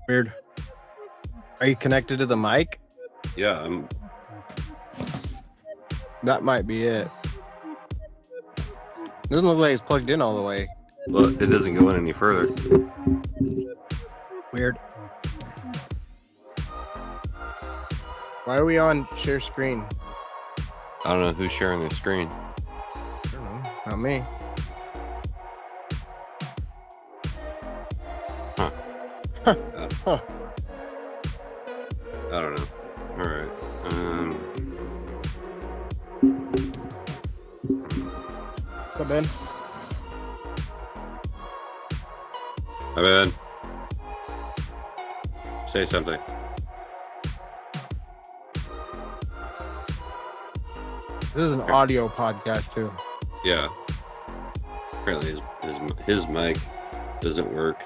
Weird. Are you connected to the mic? Yeah, That might be it. Doesn't look like it's plugged in all the way. but it doesn't go in any further. Weird. Why are we on share screen? I don't know who's sharing the screen. I don't know. Not me. Huh. Huh. I don't know. All right. Come in. Hi, Ben. Say something. This is an audio podcast too. Yeah. Apparently his mic doesn't work.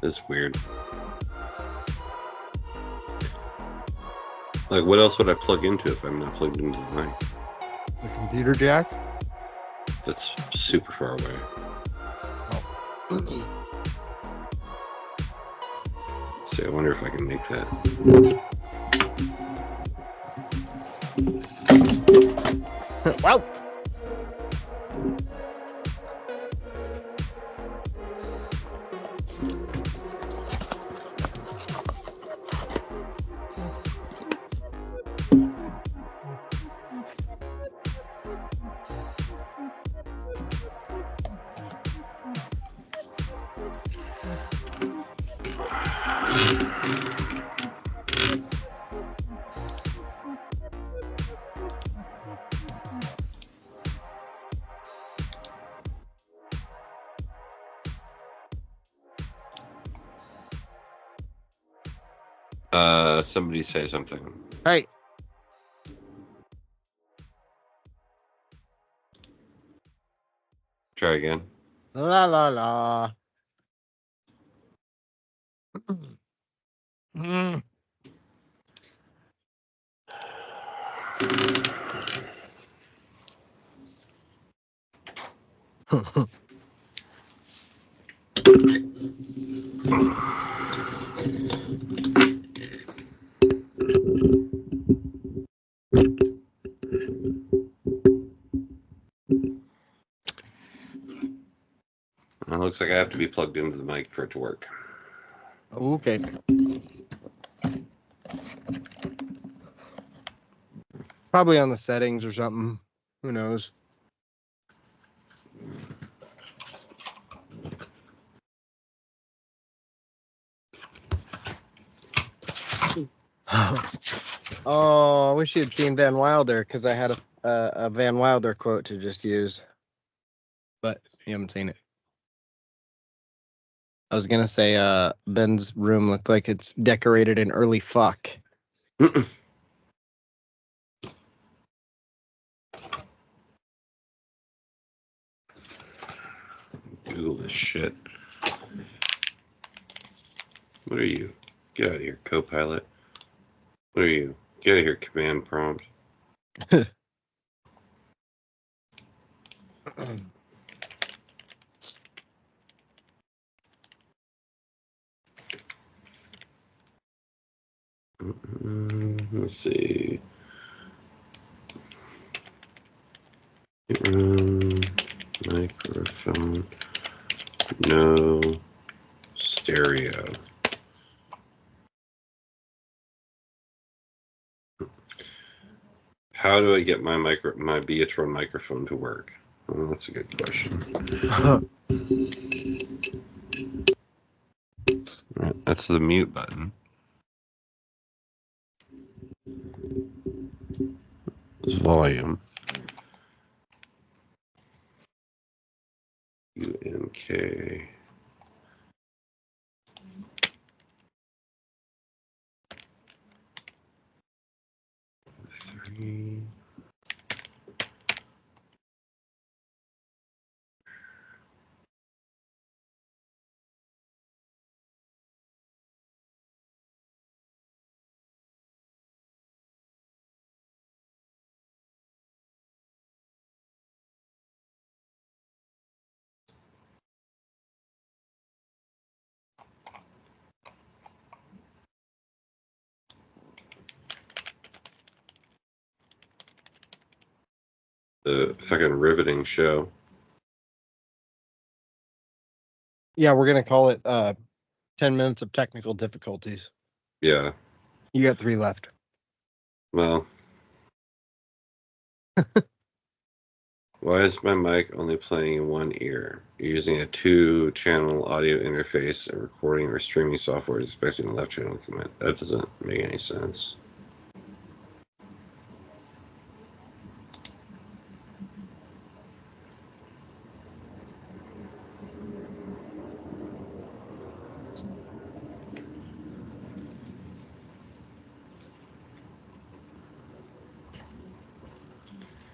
It's weird. Like, what else would I plug into if I'm not plugged into the mic? The computer jack? That's super far away. Oh. See, I wonder if I can make that. Wow. Somebody say something. Hey. Try again. La la la. Mm. It looks like I have to be plugged into the mic for it to work. Okay. Probably on the settings or something. Who knows? Oh, I wish you had seen Van Wilder because I had a Van Wilder quote to just use, but you haven't seen it. I was gonna say Ben's room looked like it's decorated in early fuck. Google this shit. What are you? Get out of here, Copilot. What are you? Get out of here, command prompt. Let's see. Microphone. No stereo. How do I get my Beatron microphone to work? Well, that's a good question. Right, that's the mute button. It's volume. UNK. Three. The fucking riveting show. Yeah, we're gonna call it 10 minutes of technical difficulties. Yeah. You got 3 left. Well. Why is my mic only playing in one ear? You're using a 2-channel audio interface and recording or streaming software is expecting the left channel to commit. That doesn't make any sense.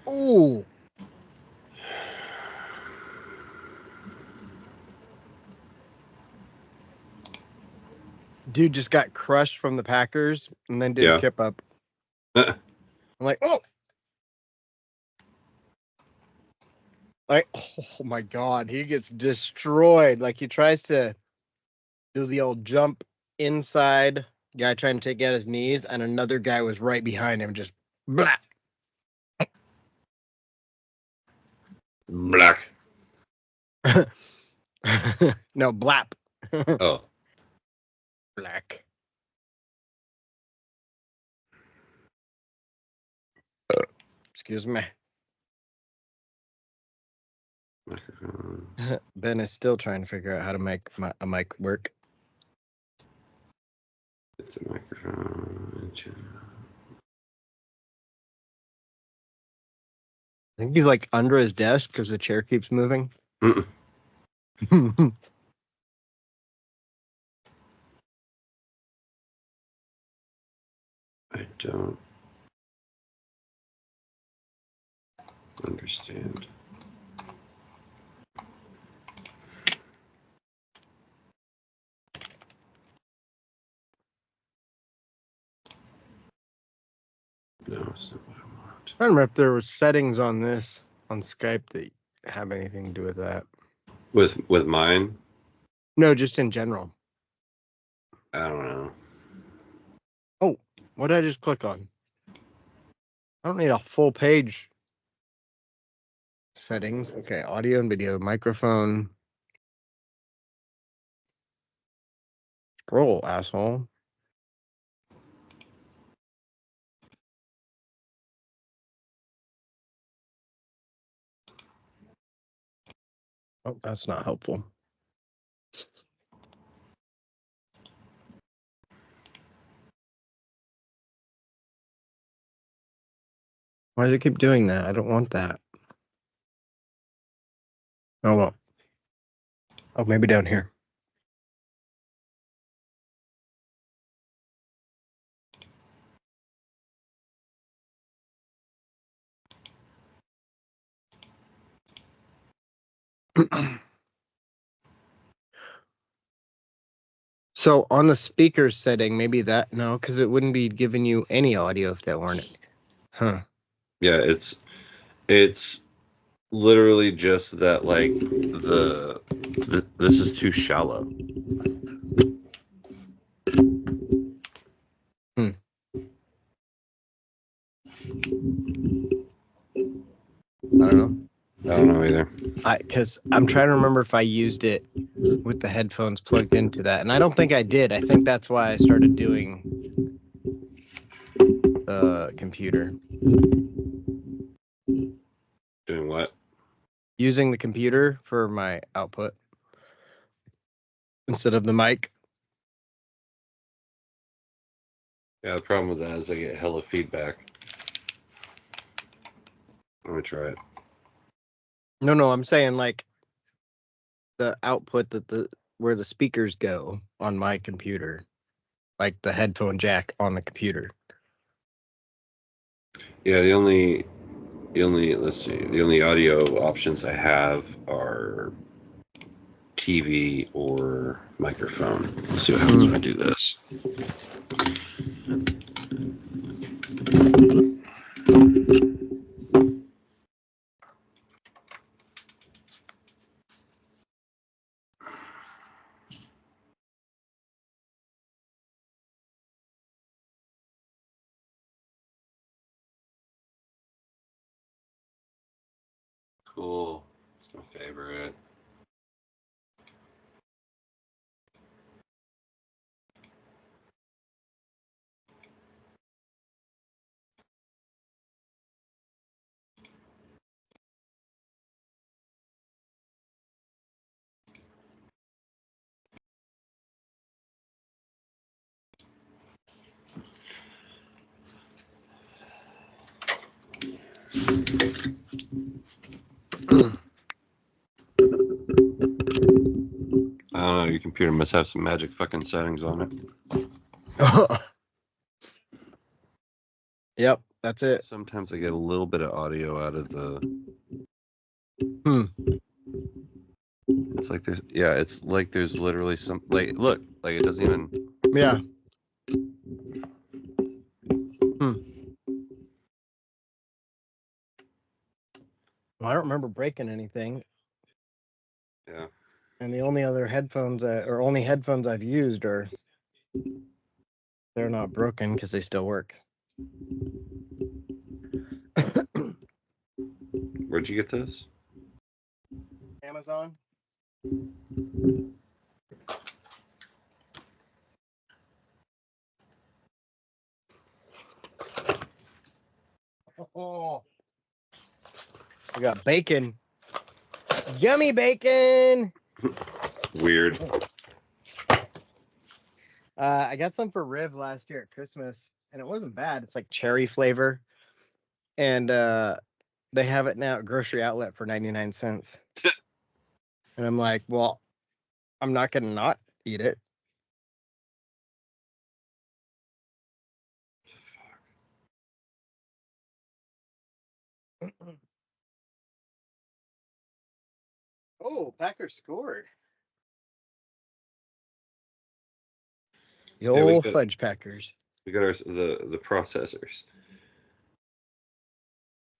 Ooh. Dude just got crushed from the Packers and then did a kip up. I'm like, oh. Like, oh my God, he gets destroyed. Like he tries to do the old jump inside, guy trying to take out his knees, and another guy was right behind him, just blah. Black. No, blap. Oh. Black. Excuse me. Microphone. Ben is still trying to figure out how to make a mic work. It's a microphone. I think he's like under his desk because the chair keeps moving. I don't understand. No, it's not what I want. I don't remember if there was settings on this on Skype that have anything to do with that. With mine? No, just in general. I don't know. Oh, what did I just click on? I don't need a full page. Settings. Okay, audio and video, microphone. Scroll, asshole. Oh, that's not helpful. Why does it keep doing that? I don't want that. Oh, well. Oh, maybe down here. So on the speakers setting, maybe that, no, because it wouldn't be giving you any audio if that weren't it. Huh. Yeah, it's literally just that like this is too shallow. I don't know. I don't know either. Because I'm trying to remember if I used it with the headphones plugged into that, and I don't think I did. I think that's why I started doing the computer. Doing what? Using the computer for my output instead of the mic. Yeah, the problem with that is I get hella feedback. Let me try it. No, I'm saying like the output that where the speakers go on my computer, like the headphone jack on the computer. Yeah, the only let's see, the only audio options I have are TV or microphone. Let's see what happens when I do this. Cool. It's my favorite. I don't know, your computer must have some magic fucking settings on it. Yep, that's it. Sometimes I get a little bit of audio out of the... It's like there's literally some, like, look, like it doesn't even... Yeah. Well, I don't remember breaking anything. Yeah. And the only other headphones I've used are, they're not broken because they still work. Where'd you get this? Amazon. Oh, we got bacon. Yummy bacon. Weird. I got some for Riv last year at Christmas, and it wasn't bad. It's like cherry flavor, and they have it now at Grocery Outlet for 99 cents. And I'm like, well, I'm not gonna not eat it. Oh, Packers scored. The old fudge Packers. We got the processors.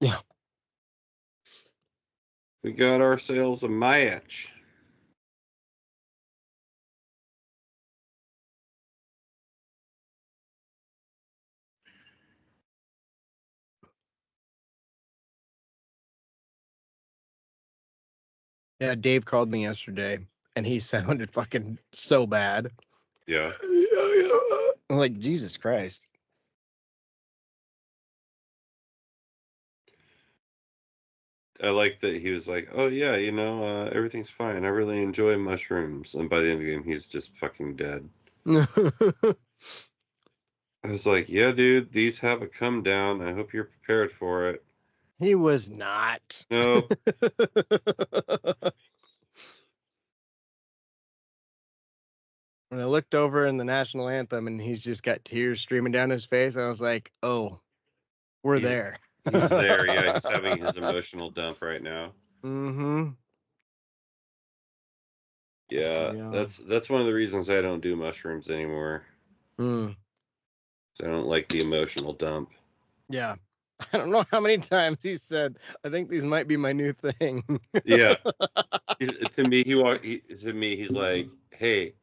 Yeah. We got ourselves a match. Yeah, Dave called me yesterday, and he sounded fucking so bad. Yeah. I'm like, Jesus Christ. I like that he was like, oh yeah, everything's fine. I really enjoy mushrooms. And by the end of the game, he's just fucking dead. I was like, yeah, dude, these have a come down. I hope you're prepared for it. He was not. Nope. When I looked over in the national anthem and he's just got tears streaming down his face, I was like, oh, we're there. He's there. Yeah, he's having his emotional dump right now. Mm-hmm. Yeah, that's one of the reasons I don't do mushrooms anymore. Mm. So I don't like the emotional dump. Yeah. I don't know how many times he said, I think these might be my new thing. Yeah. To me, he's like, hey,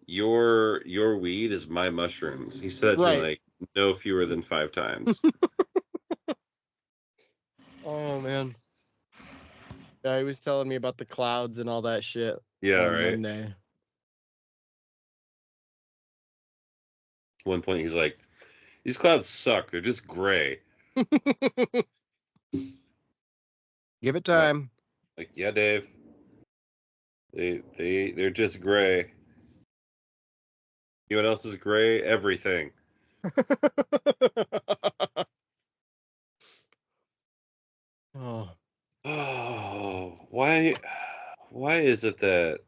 your weed is my mushrooms. He said to me like no fewer than 5 times. Oh man. Yeah, he was telling me about the clouds and all that shit. Yeah, on right. Monday. One point he's like, these clouds suck. They're just gray. Give it time. Like, yeah, Dave. They're just gray. You know what else is gray? Everything. Oh. Oh, why is it that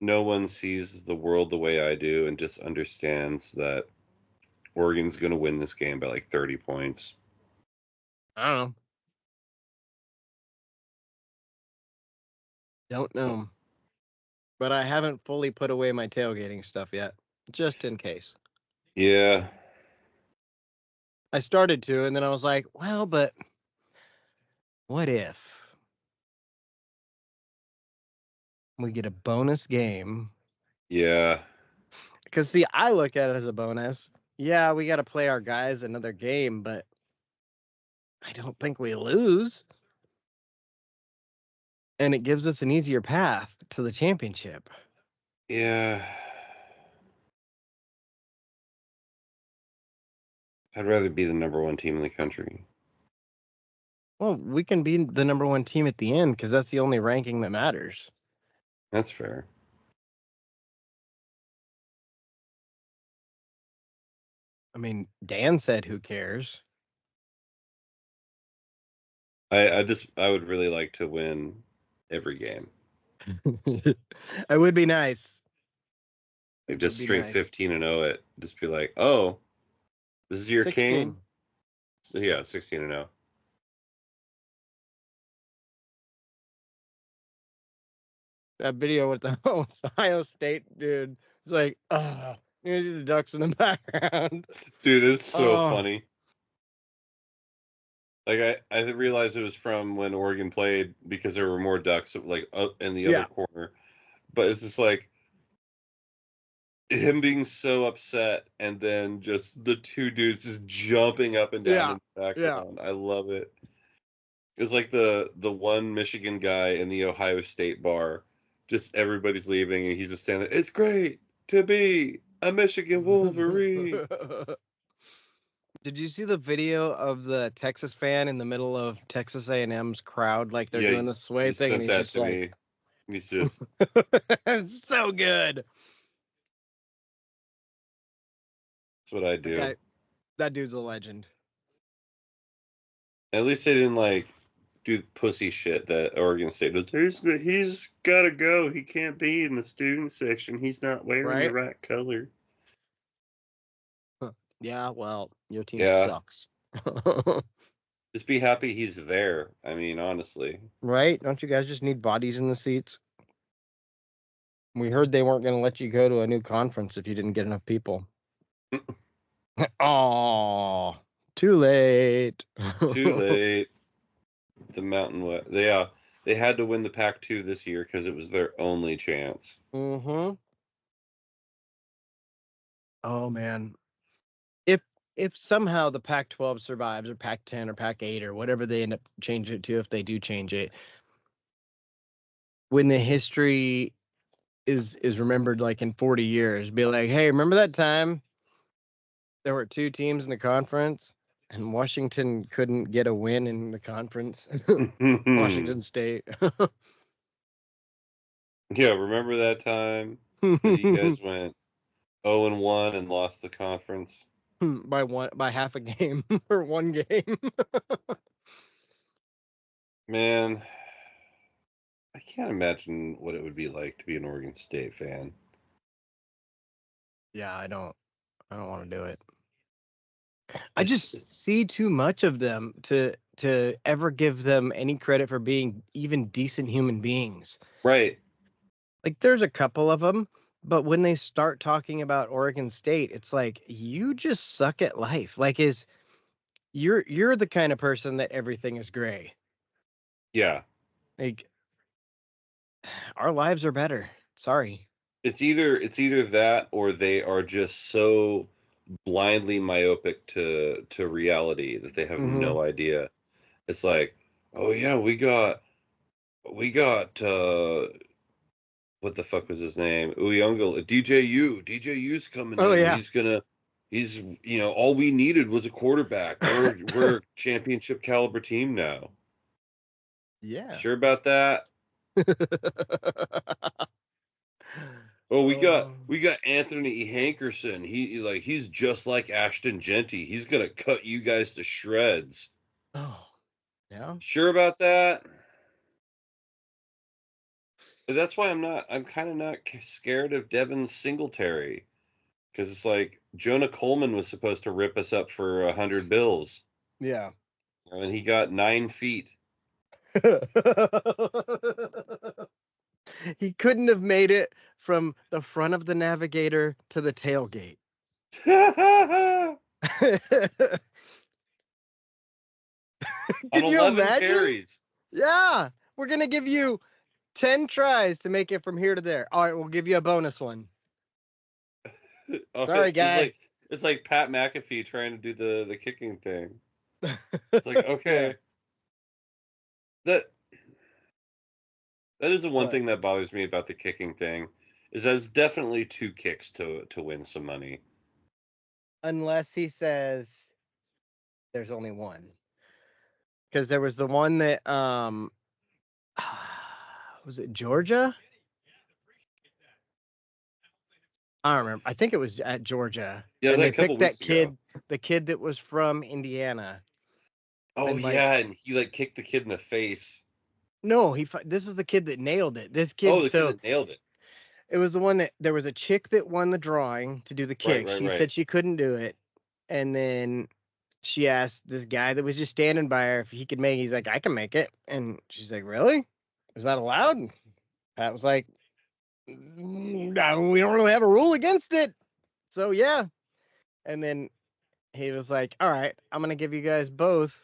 no one sees the world the way I do and just understands that Oregon's going to win this game by like 30 points? I don't know. Don't know. But I haven't fully put away my tailgating stuff yet, just in case. Yeah. I started to, and then I was like, well, but what if we get a bonus game? Yeah. Because, see, I look at it as a bonus. Yeah, we got to play our guys another game, but I don't think we lose. And it gives us an easier path to the championship. Yeah. I'd rather be the number one team in the country. Well, we can be the number one team at the end because that's the only ranking that matters. That's fair. I mean, Dan said, "Who cares?" I would really like to win every game. It would be nice. Like It would just be straight nice. 15-0 it. Just be like, oh, this is your 16. king? So yeah, 16-0. That video with the Ohio State dude. It's like, you see the ducks in the background. Dude, it's so Oh, funny. Like I realized it was from when Oregon played because there were more ducks like up in the other yeah, corner. But it's just like him being so upset and then just the two dudes just jumping up and down yeah, in the yeah. background. I love it. It was like the one Michigan guy in the Ohio State bar. Just everybody's leaving and he's just standing there. It's great to be a Michigan Wolverine. Did you see the video of the Texas fan in the middle of Texas A&M's crowd? Like they're Yeah, doing the sway you thing, and sent he's that just to like, me. He's just it's so good. that's what I That do. guy, that dude's a legend. At least they didn't like do pussy shit that Oregon State does. He's got to go. He can't be in the student section. He's not wearing the Right? right color. Yeah, well, your team Yeah, sucks. just be happy he's there. I mean, honestly. Right? Don't you guys just need bodies in the seats? We heard they weren't going to let you go to a new conference if you didn't get enough people. Oh, too late. Too late. The Mountain West. They had to win the Pac-2 this year because it was their only chance. Mm-hmm. Oh man. If if somehow the Pac-12 survives or Pac-10 or Pac-8 or whatever they end up changing it to, if they do change it, when the history is remembered like in 40 years, be like, hey, remember that time there were two teams in the conference and Washington couldn't get a win in the conference? Yeah, Washington State. remember that time that you guys went 0-1 and lost the conference? By half a game or one game. Man, I can't imagine what it would be like to be an Oregon State fan. Yeah, I don't want to do it. I It's just see too much of them to ever give them any credit for being even decent human beings. right. Like there's a couple of them, but when they start talking about Oregon State, it's like you just suck at life. Like is you're the kind of person that everything is gray. Yeah. Like our lives are better. Sorry. It's either that or they are just so blindly myopic to reality that they have Mm-hmm. no idea. It's like, oh yeah, we got what the fuck was his name? Uyungle, DJU's coming Oh in. yeah. He's all we needed was a quarterback. We're a championship caliber team now. Yeah. Sure about that? Oh, we got Oh. we got Anthony Hankerson. He's just like Ashton Genty. He's gonna cut you guys to shreds. Oh. Yeah. Sure about that? But that's why I'm kind of not scared of Devin Singletary because it's like Jonah Coleman was supposed to rip us up for 100 bills, Yeah. and he got 9 feet. He couldn't have made it from the front of the navigator to the tailgate. On Could you 11 imagine? carries. Yeah. We're going to give you 10 tries to make it from here to there. All right, we'll give you a bonus one. Oh, Sorry, it's guy. like it's like Pat McAfee trying to do the kicking thing. It's like, Yeah. okay, that That is the one What? thing that bothers me about the kicking thing, is that it's definitely 2 kicks to win some money. Unless he says there's only one. Because there was the one that was it Georgia? I don't remember. I think it was at Georgia. Yeah, And like they a couple picked that weeks ago. kid, the kid that was from Indiana. Oh And like, yeah, and he like kicked the kid in the face. no, this was the kid that nailed it. This kid, Oh, the kid so that nailed it. it was the one that there was a chick that won the drawing to do the Right, kick. right, She right. said she couldn't do it. And then she asked this guy that was just standing by her if he could make it. He's like, I can make it. And she's like, really? Is that allowed? And Pat was like, we don't really have a rule against it. So yeah. And then he was like, all right, I'm going to give you guys both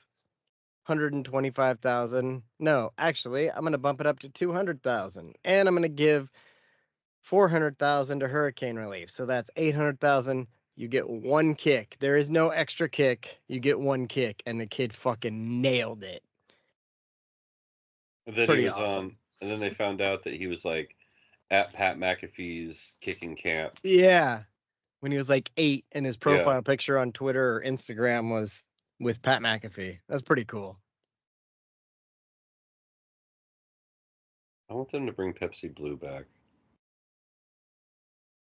125,000. No, actually, I'm going to bump it up to 200,000. And I'm going to give 400,000 to hurricane relief. So that's 800,000. You get one kick. There is no extra kick. You get one kick, and the kid fucking nailed it. And then he Pretty was awesome. and then they found out that he was like at Pat McAfee's kicking camp. Yeah. When he was like 8, and his Yeah. profile picture on Twitter or Instagram was with Pat McAfee. That's pretty cool. I want them to bring Pepsi Blue back.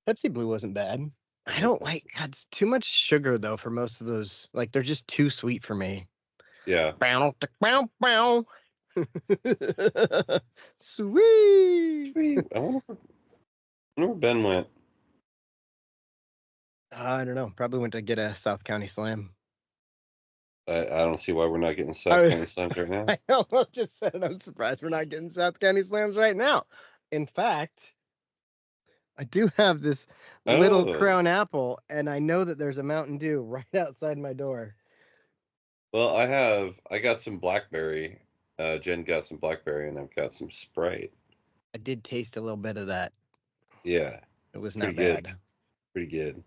Pepsi Blue wasn't bad. I I like don't Pepsi. like, God, it's too much sugar though for most of those. Like they're just too sweet for me. Yeah. Bow, bow, bow. Sweet. Sweet. I wonder where Ben went. I don't know. Probably went to get a South County Slam. I don't see why we're not getting South I, County Slams right now. I almost just said it. I'm surprised we're not getting South County Slams right now. In fact, I do have this little Oh. Crown Apple, and I know that there's a Mountain Dew right outside my door. Well, I got some blackberry. Jen got some blackberry, and I've got some Sprite. I did taste a little bit of that. Yeah, It was pretty not good. bad. Pretty good.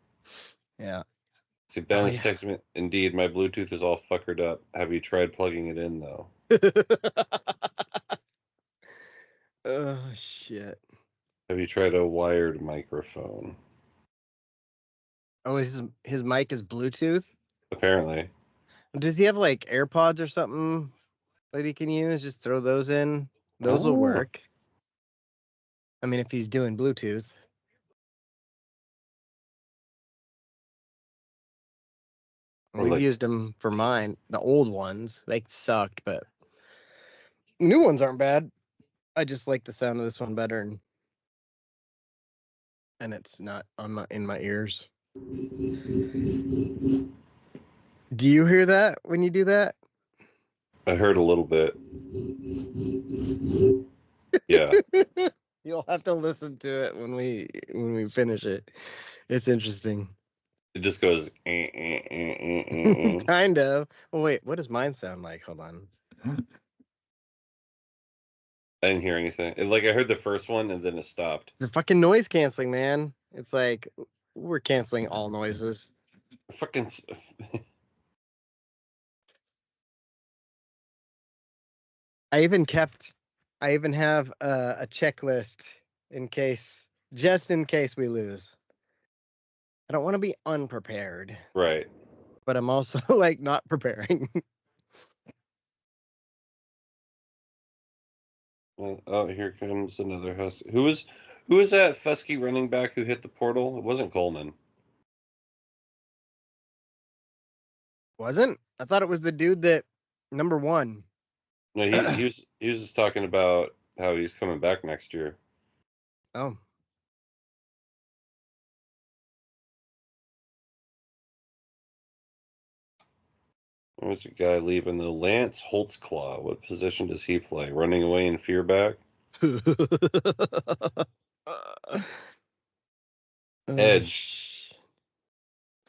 Yeah. See, Ben Oh has yeah. texted me. Indeed, my Bluetooth is all fuckered up. Have you tried plugging it in though? Oh shit. Have you tried a wired microphone? Oh, his mic is Bluetooth. Apparently. Does he have like AirPods or something that he can use? Just throw those in. Those will Oh, work. I mean, if he's doing Bluetooth. or We've like, used them for mine. The old ones, they sucked, but new ones aren't bad. I just like the sound of this one better, and it's not on in my ears. Do you hear that when you do that? I heard a little bit. Yeah. You'll have to listen to it when we finish it. It's interesting. It just goes. Kind of. Oh wait, what does mine sound like? Hold on. I didn't hear anything. Like I heard the first one and then it stopped. The fucking noise canceling, man. It's like we're canceling all noises. Fucking. I even have a checklist just in case we lose. I don't want to be unprepared, Right. but I'm also like not preparing. Oh, here comes another Husky. Who was that Fusky running back who hit the portal? It wasn't Coleman. Wasn't? I thought it was the dude that number 1. No, he was just talking about how he's coming back next year. Oh. There's a guy leaving the Lance Holtzclaw. What position does he play? Running away in fear back? Edge.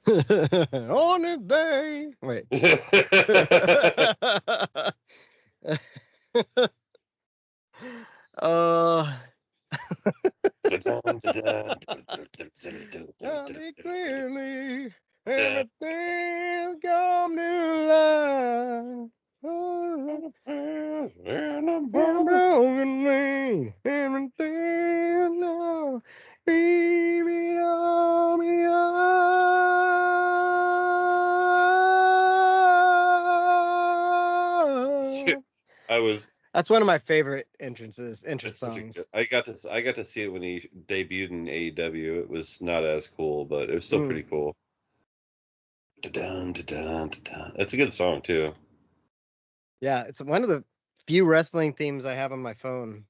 On a day. Wait. uh Tell me clearly, everything's come to life. Oh, and a broken me. I was. That's one of my favorite entrance It's such a songs. good. I got to see it when he debuted in AEW. It was not as cool, but it was still pretty cool. Da-dun, da-dun, da-dun. It's a good song too. Yeah, it's one of the few wrestling themes I have on my phone.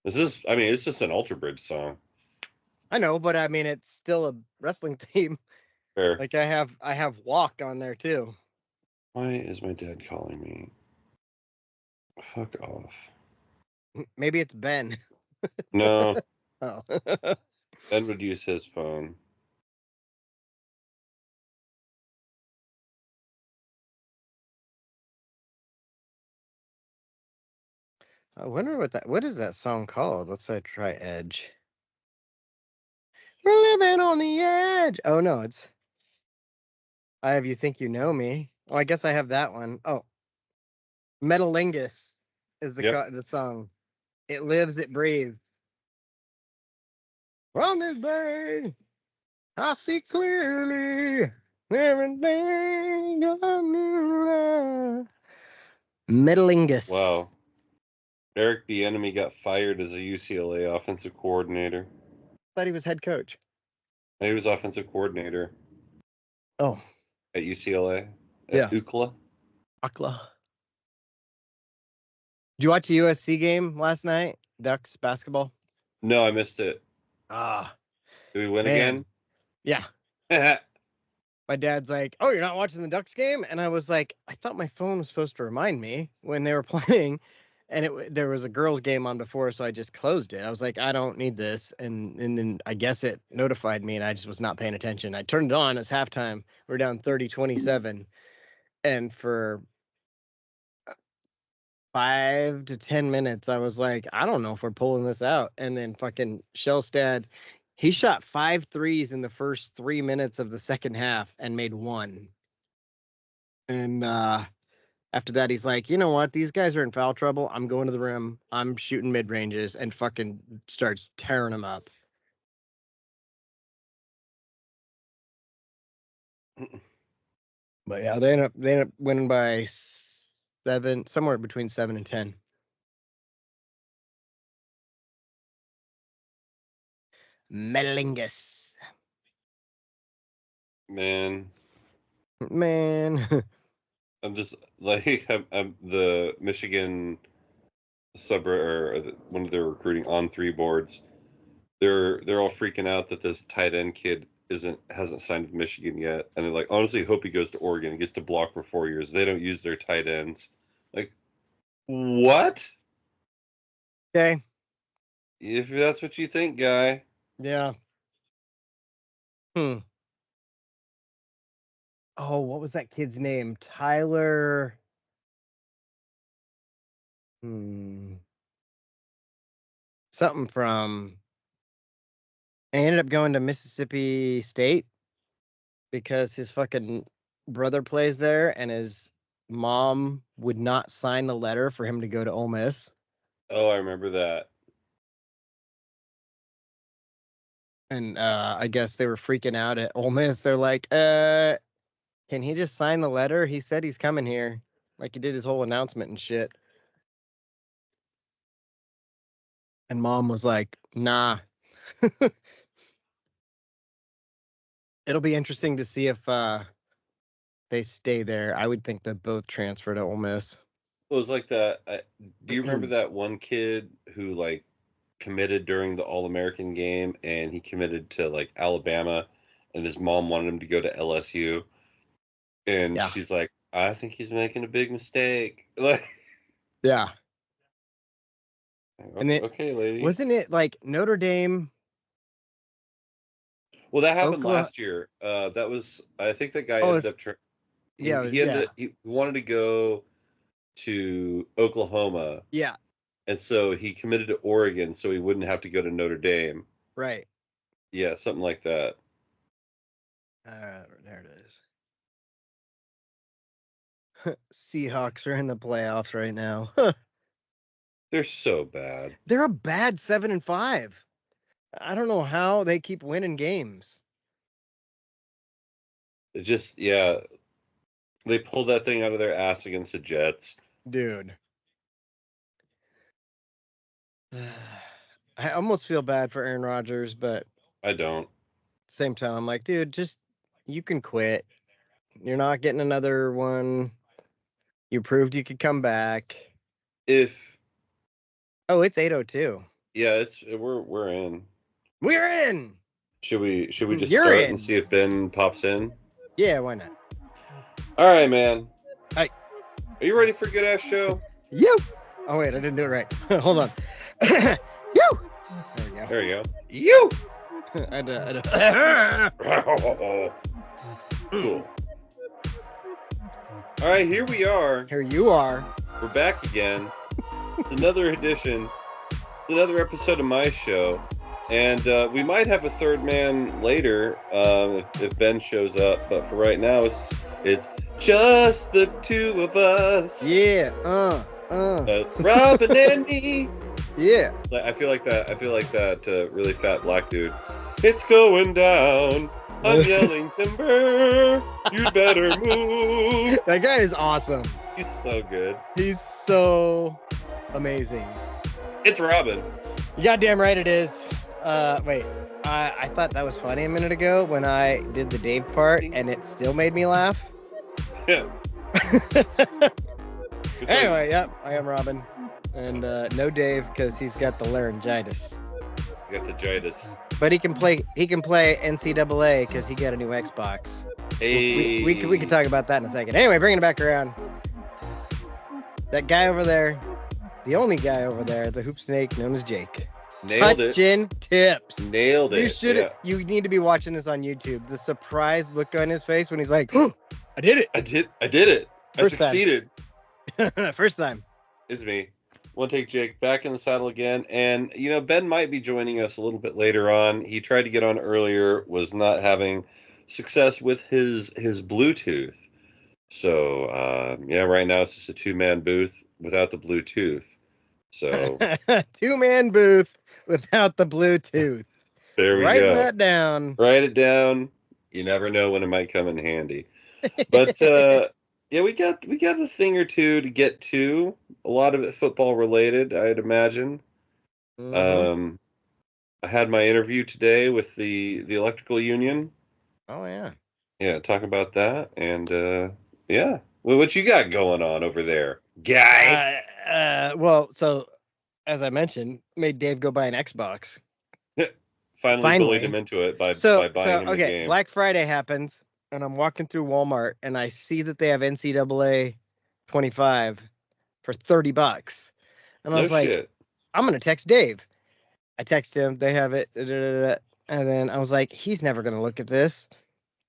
I mean, it's just an Ultra Bridge song. I know, but I mean, it's still a wrestling theme. Fair. Like I have Walk on there too. Why is my dad calling me? Fuck off. Maybe it's Ben. No, Oh. Ben would use his phone. I wonder what is that song called? Let's try Edge. We're living on the edge. Oh no, it's I Have You Think You Know Me. Oh, I guess I have that one. Oh, Metalingus is Yep. the song. It lives, it breathes. On this day, I see clearly everything I knew. Metalingus. Wow. Eric Bieniemy got fired as a UCLA offensive coordinator. Thought he was head coach. He was offensive coordinator Oh, at UCLA at yeah. UCLA. Akla. Did you watch the USC game last night? Ducks basketball? No, I missed it. Ah, Did we win man. Yeah. again? My dad's like, "Oh, you're not watching the Ducks game?" And I was like, "I thought my phone was supposed to remind me when they were playing." And there was a girls' game on before, so I just closed it. I was like, "I don't need this." And then I guess it notified me, and I just was not paying attention. I turned it on. It's halftime. We're down 30-27, and for 5 to 10 minutes, I was like, I don't know if we're pulling this out. And then fucking Shellstad, he shot 5 threes in the first 3 minutes of the second half and made one. And after that, he's like, you know what? These guys are in foul trouble. I'm going to the rim. I'm shooting mid ranges, and fucking starts tearing them up. But yeah, they end up winning by 7, somewhere between 7 and 10. Metalingus. Man, Man. I'm just like I'm the Michigan one of their recruiting on 3 boards. They're all freaking out that this tight end kid hasn't signed with Michigan yet, and they're like, honestly, hope he goes to Oregon and gets to block for 4 years. They don't use their tight ends. Like, what? Okay. If that's what you think, guy. Yeah. Oh, what was that kid's name? Tyler. Something from. I ended up going to Mississippi State because his fucking brother plays there, and his mom would not sign the letter for him to go to Ole Miss. Oh, I remember that. And I guess they were freaking out at Ole Miss. They're like, can he just sign the letter? He said he's coming here. Like he did his whole announcement and shit. And mom was like, nah. It'll be interesting to see if they stay there. I would think that both transfer to Ole Miss. It was like that. Do you remember that one kid who like committed during the All-American game, and he committed to like Alabama, and his mom wanted him to go to LSU, and Yeah. she's like, I think he's making a big mistake. Like, Yeah. And then okay, lady. wasn't it like Notre Dame? Well, that happened Oklahoma. last year. That was, I think that guy Oh, ended up. He wanted to go to Oklahoma. Yeah. And so he committed to Oregon so he wouldn't have to go to Notre Dame. Right. Yeah, something like that. There it is. Seahawks are in the playoffs right now. They're so bad. They're a bad 7-5. I don't know how they keep winning games. It just, yeah. They pulled that thing out of their ass against the Jets. Dude. I almost feel bad for Aaron Rodgers, but I don't. at the same time, I'm like, dude, just you can quit. You're not getting another one. You proved you could come back. If Oh, it's 8:02. yeah, we're in. We're in. Should we just You're start in. and see if Ben pops in? Yeah, why not? All right, man. Hey. Are you ready for a good ass show? You. Oh wait, I didn't do it right. Hold on. You. There we go. There you go. You. Cool. All right, here we are. Here you are. We're back again. Another edition, another episode of my show, and we might have a third man later if Ben shows up. But for right now, it's just the two of us. Yeah. Robin and me. Yeah. I feel like that really fat black dude. It's going down. I'm yelling timber. You'd better move. That guy is awesome. He's so good. He's so amazing. It's Robin. You goddamn right it is. Wait. I thought that was funny a minute ago when I did the Dave part, and it still made me laugh. Yeah. Anyway, yep, I am Robin. And no Dave because he's got the laryngitis. You got the jitis. But he can play NCAA because he got a new Xbox. Hey. We can talk about that in a second. Anyway, bringing it back around. That guy over there, the only guy over there, the hoop snake known as Jake. Nailed it. Touching tips. Nailed it. You should. Yeah. You need to be watching this on YouTube. The surprised look on his face when he's like, oh, "I did it! I did it! I First time. succeeded!" First time." It's me. One Take Jake back in the saddle again, and Ben might be joining us a little bit later on. He tried to get on earlier, was not having success with his Bluetooth. So right now it's just a 2-man booth without the Bluetooth. So 2-man booth without the Bluetooth. there we Writing go. that down. Write it down. You never know when it might come in handy. But yeah, we got a thing or two to get to. A lot of it football related, I'd imagine. Mm-hmm. I had my interview today with the electrical union. Oh yeah. Yeah, talk about that, and yeah. Well, what you got going on over there, guy? Well, so as I mentioned, made Dave go buy an Xbox. Finally bullied him into it by buying him the game. Black Friday happens, and I'm walking through Walmart, and I see that they have NCAA 25 for $30, and I was like, shit. I'm gonna text Dave. I text him. They have it, and then I was like, he's never gonna look at this.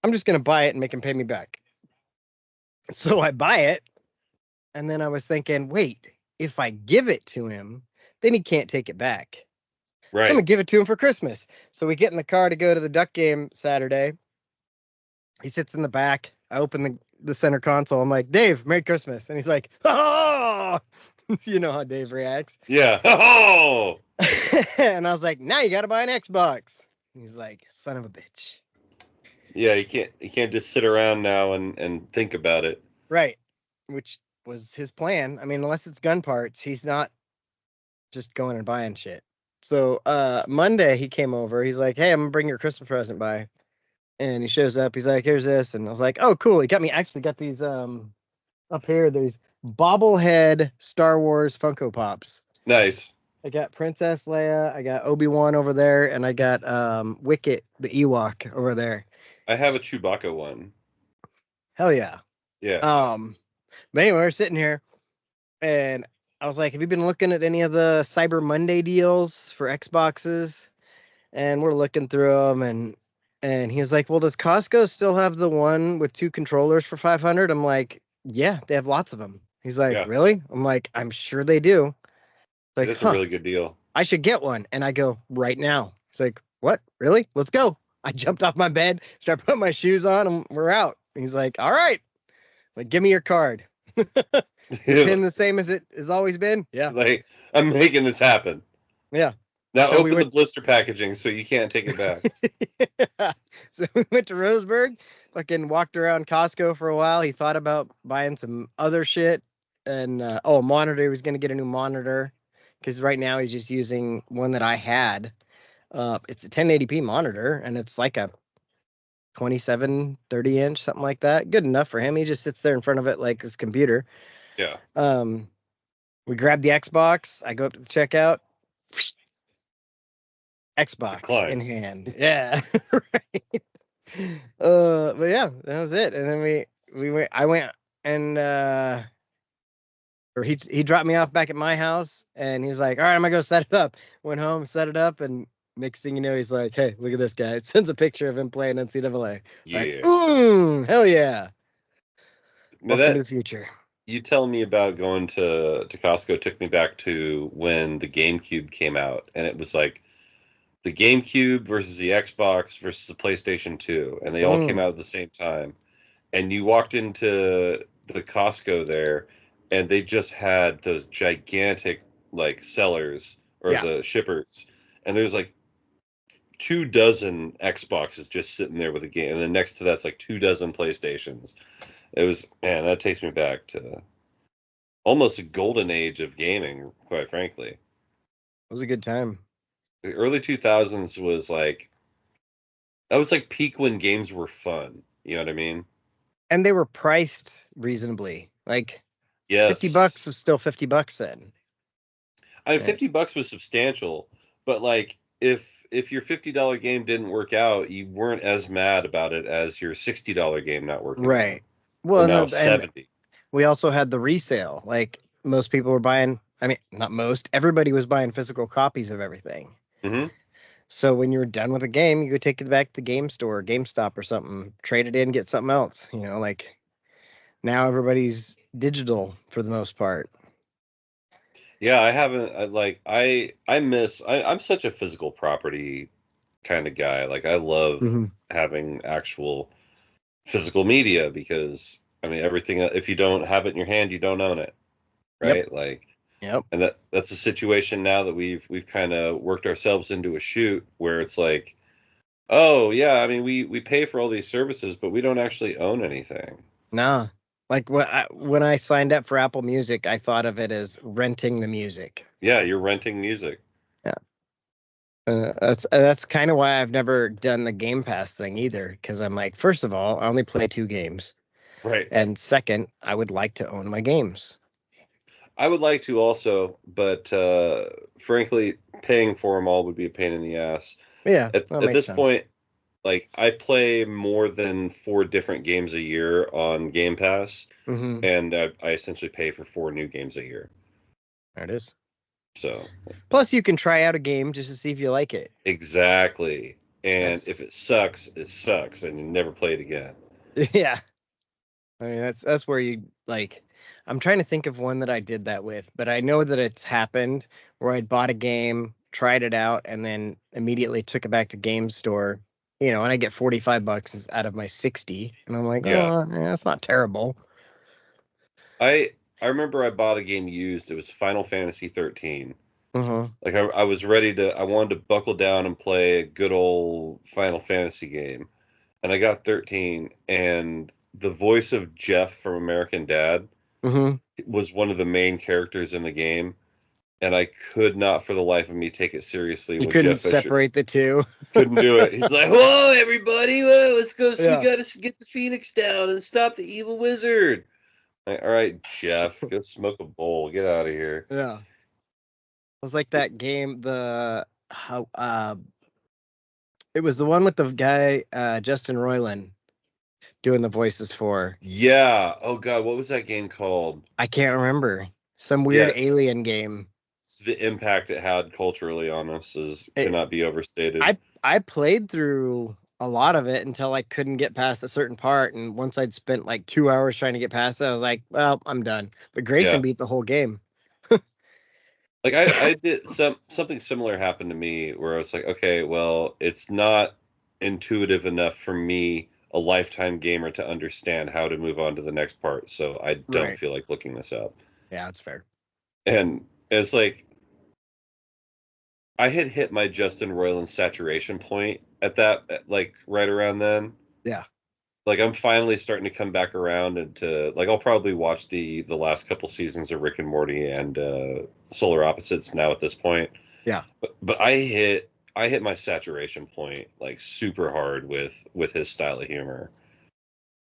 I'm just gonna buy it and make him pay me back. So I buy it, and then I was thinking, wait, if I give it to him, then he can't take it back. Right. So I'm gonna give it to him for Christmas. So we get in the car to go to the Duck game Saturday. He sits in the back. I open the center console. I'm like, Dave, Merry Christmas. And he's like, oh, you know how Dave reacts. Yeah. Oh. And I was like, now you got to buy an Xbox. And he's like, son of a bitch. Yeah, you can't just sit around now and think about it. Right. Which was his plan. I mean, unless it's gun parts, he's not just going and buying shit. So Monday he came over. He's like, hey, I'm gonna bring your Christmas present by. And he shows up. He's like, here's this. And I was like, oh, cool. He got these up here. There's bobblehead Star Wars Funko Pops. Nice. I got Princess Leia. I got Obi-Wan over there. And I got Wicket, the Ewok, over there. I have a Chewbacca one. Hell yeah. Yeah. But anyway, we're sitting here. And I was like, have you been looking at any of the Cyber Monday deals for Xboxes? And we're looking through them, and he was like, well, does Costco still have the one with 2 controllers for $500? I'm like, yeah, they have lots of them. He's like, yeah. Really? I'm like, I'm sure they do. Like, that's a really good deal. I should get one. And I go, right now. He's like, what? Really? Let's go. I jumped off my bed, started putting my shoes on, and we're out. He's like, all right. Like, give me your card. It's been the same as it has always been. Yeah. Like, I'm making this happen. Yeah. Now So we open the went. blister packaging so you can't take it back. Yeah. So we went to Roseburg, fucking walked around Costco for a while. He thought about buying some other shit, and a monitor. He was gonna get a new monitor because right now he's just using one that I had. It's a 1080p monitor, and it's like a 27, 30-inch, something like that. Good enough for him. He just sits there in front of it like his computer. Yeah. We grabbed the Xbox. I go up to the checkout. Xbox in Decline. hand. Yeah. Right. But yeah, that was it. And then we went. I went and or he dropped me off back at my house, and he was like, "All right, I'm gonna go set it up." Went home, set it up, and next thing you know, he's like, "Hey, look at this guy." It sends a picture of him playing NCAA. Like, Yeah. hell yeah. But Welcome to that the future. you telling me about going to Costco took me back to when the GameCube came out, and it was like the GameCube versus the Xbox versus the PlayStation 2, and they all came Mm, out at the same time. And you walked into the Costco there, and they just had those gigantic like sellers or yeah. the shippers, and there's like 24 Xboxes just sitting there with a game, and then next to that's like 24 PlayStations. It was, man, that takes me back to almost a golden age of gaming, quite frankly. It was a good time. The early 2000s was like that was like peak when games were fun. You know what I mean? And they were priced reasonably. Like Yes. $50 was still $50 then. I mean, Yeah. $50 was substantial, but like if your $50 game didn't work out, you weren't as mad about it as your $60 game not working out, Right. or Well, now no, and 70. we also had the resale. Like most people were buying, I mean, not most, everybody was buying physical copies of everything. Mm-hmm. So when you were done with a game, you could take it back to the game store, GameStop or something, trade it in, get something else. Like now everybody's digital for the most part. Yeah, I haven't. I'm such a physical property kind of guy. Like I love Hmm. having actual physical media because I mean everything. If you don't have it in your hand, you don't own it, Yep. right? Like, Yep. and that's a situation now that we've kind of worked ourselves into a shoot where it's like, oh yeah, I mean we pay for all these services, but we don't actually own anything. Nah. Like when I signed up for Apple Music, I thought of it as renting the music. Yeah, you're renting music, Yeah. That's kind of why I've never done the Game Pass thing either, because I'm like, first of all, I only play 2 games, right? and second, I would like to own my games. I would like to also, but frankly, paying for them all would be a pain in the ass. Yeah, that At makes this sense. point, like I play more than 4 different games a year on Game Pass, Hmm. and I essentially pay for 4 new games a year. There it is. So Plus, you can try out a game just to see if you like it. exactly. And if That's it sucks, and you never play it again. yeah. I mean, that's where you like. I'm trying to think of one that I did that with, but I know that it's happened where I'd bought a game, tried it out, and then immediately took it back to game store. And I get $45 out of my 60, and I'm like, Yeah, oh, yeah, that's not terrible. I remember I bought a game used. It was Final Fantasy 13. Uh-huh. Like I was ready to. I wanted to buckle down and play a good old Final Fantasy game, and I got 13, and the voice of Jeff from American Dad Mm-hmm. was one of the main characters in the game, and I could not for the life of me take it seriously You when couldn't Jeff Fisher separate the two. couldn't do it. He's like, "Whoa, everybody, whoa, let's go! We Yeah. got to get the Phoenix down and stop the evil wizard." Like, all right, Jeff, go smoke a bowl. Get out of here. Yeah. It was like that game, the how it was the one with the guy Justin Roiland doing the voices for. Yeah. Oh God, what was that game called? I can't remember. Some weird Yeah, alien game. the impact it had culturally on us is It, cannot be overstated. I played through a lot of it until I couldn't get past a certain part, and once I'd spent like 2 hours trying to get past it, I was like, well, I'm done. But Grayson Yeah. beat the whole game. Like I did something similar happened to me where I was like, okay, well, it's not intuitive enough for me, a lifetime gamer, to understand how to move on to the next part, so I don't Right. feel like looking this up. Yeah, that's fair. And it's like I had hit my Justin Roiland saturation point at that, like right around then. Yeah. Like I'm finally starting to come back around into like I'll probably watch the last couple seasons of Rick and Morty and Solar Opposites now at this point. Yeah. But I hit my saturation point like super hard with his style of humor.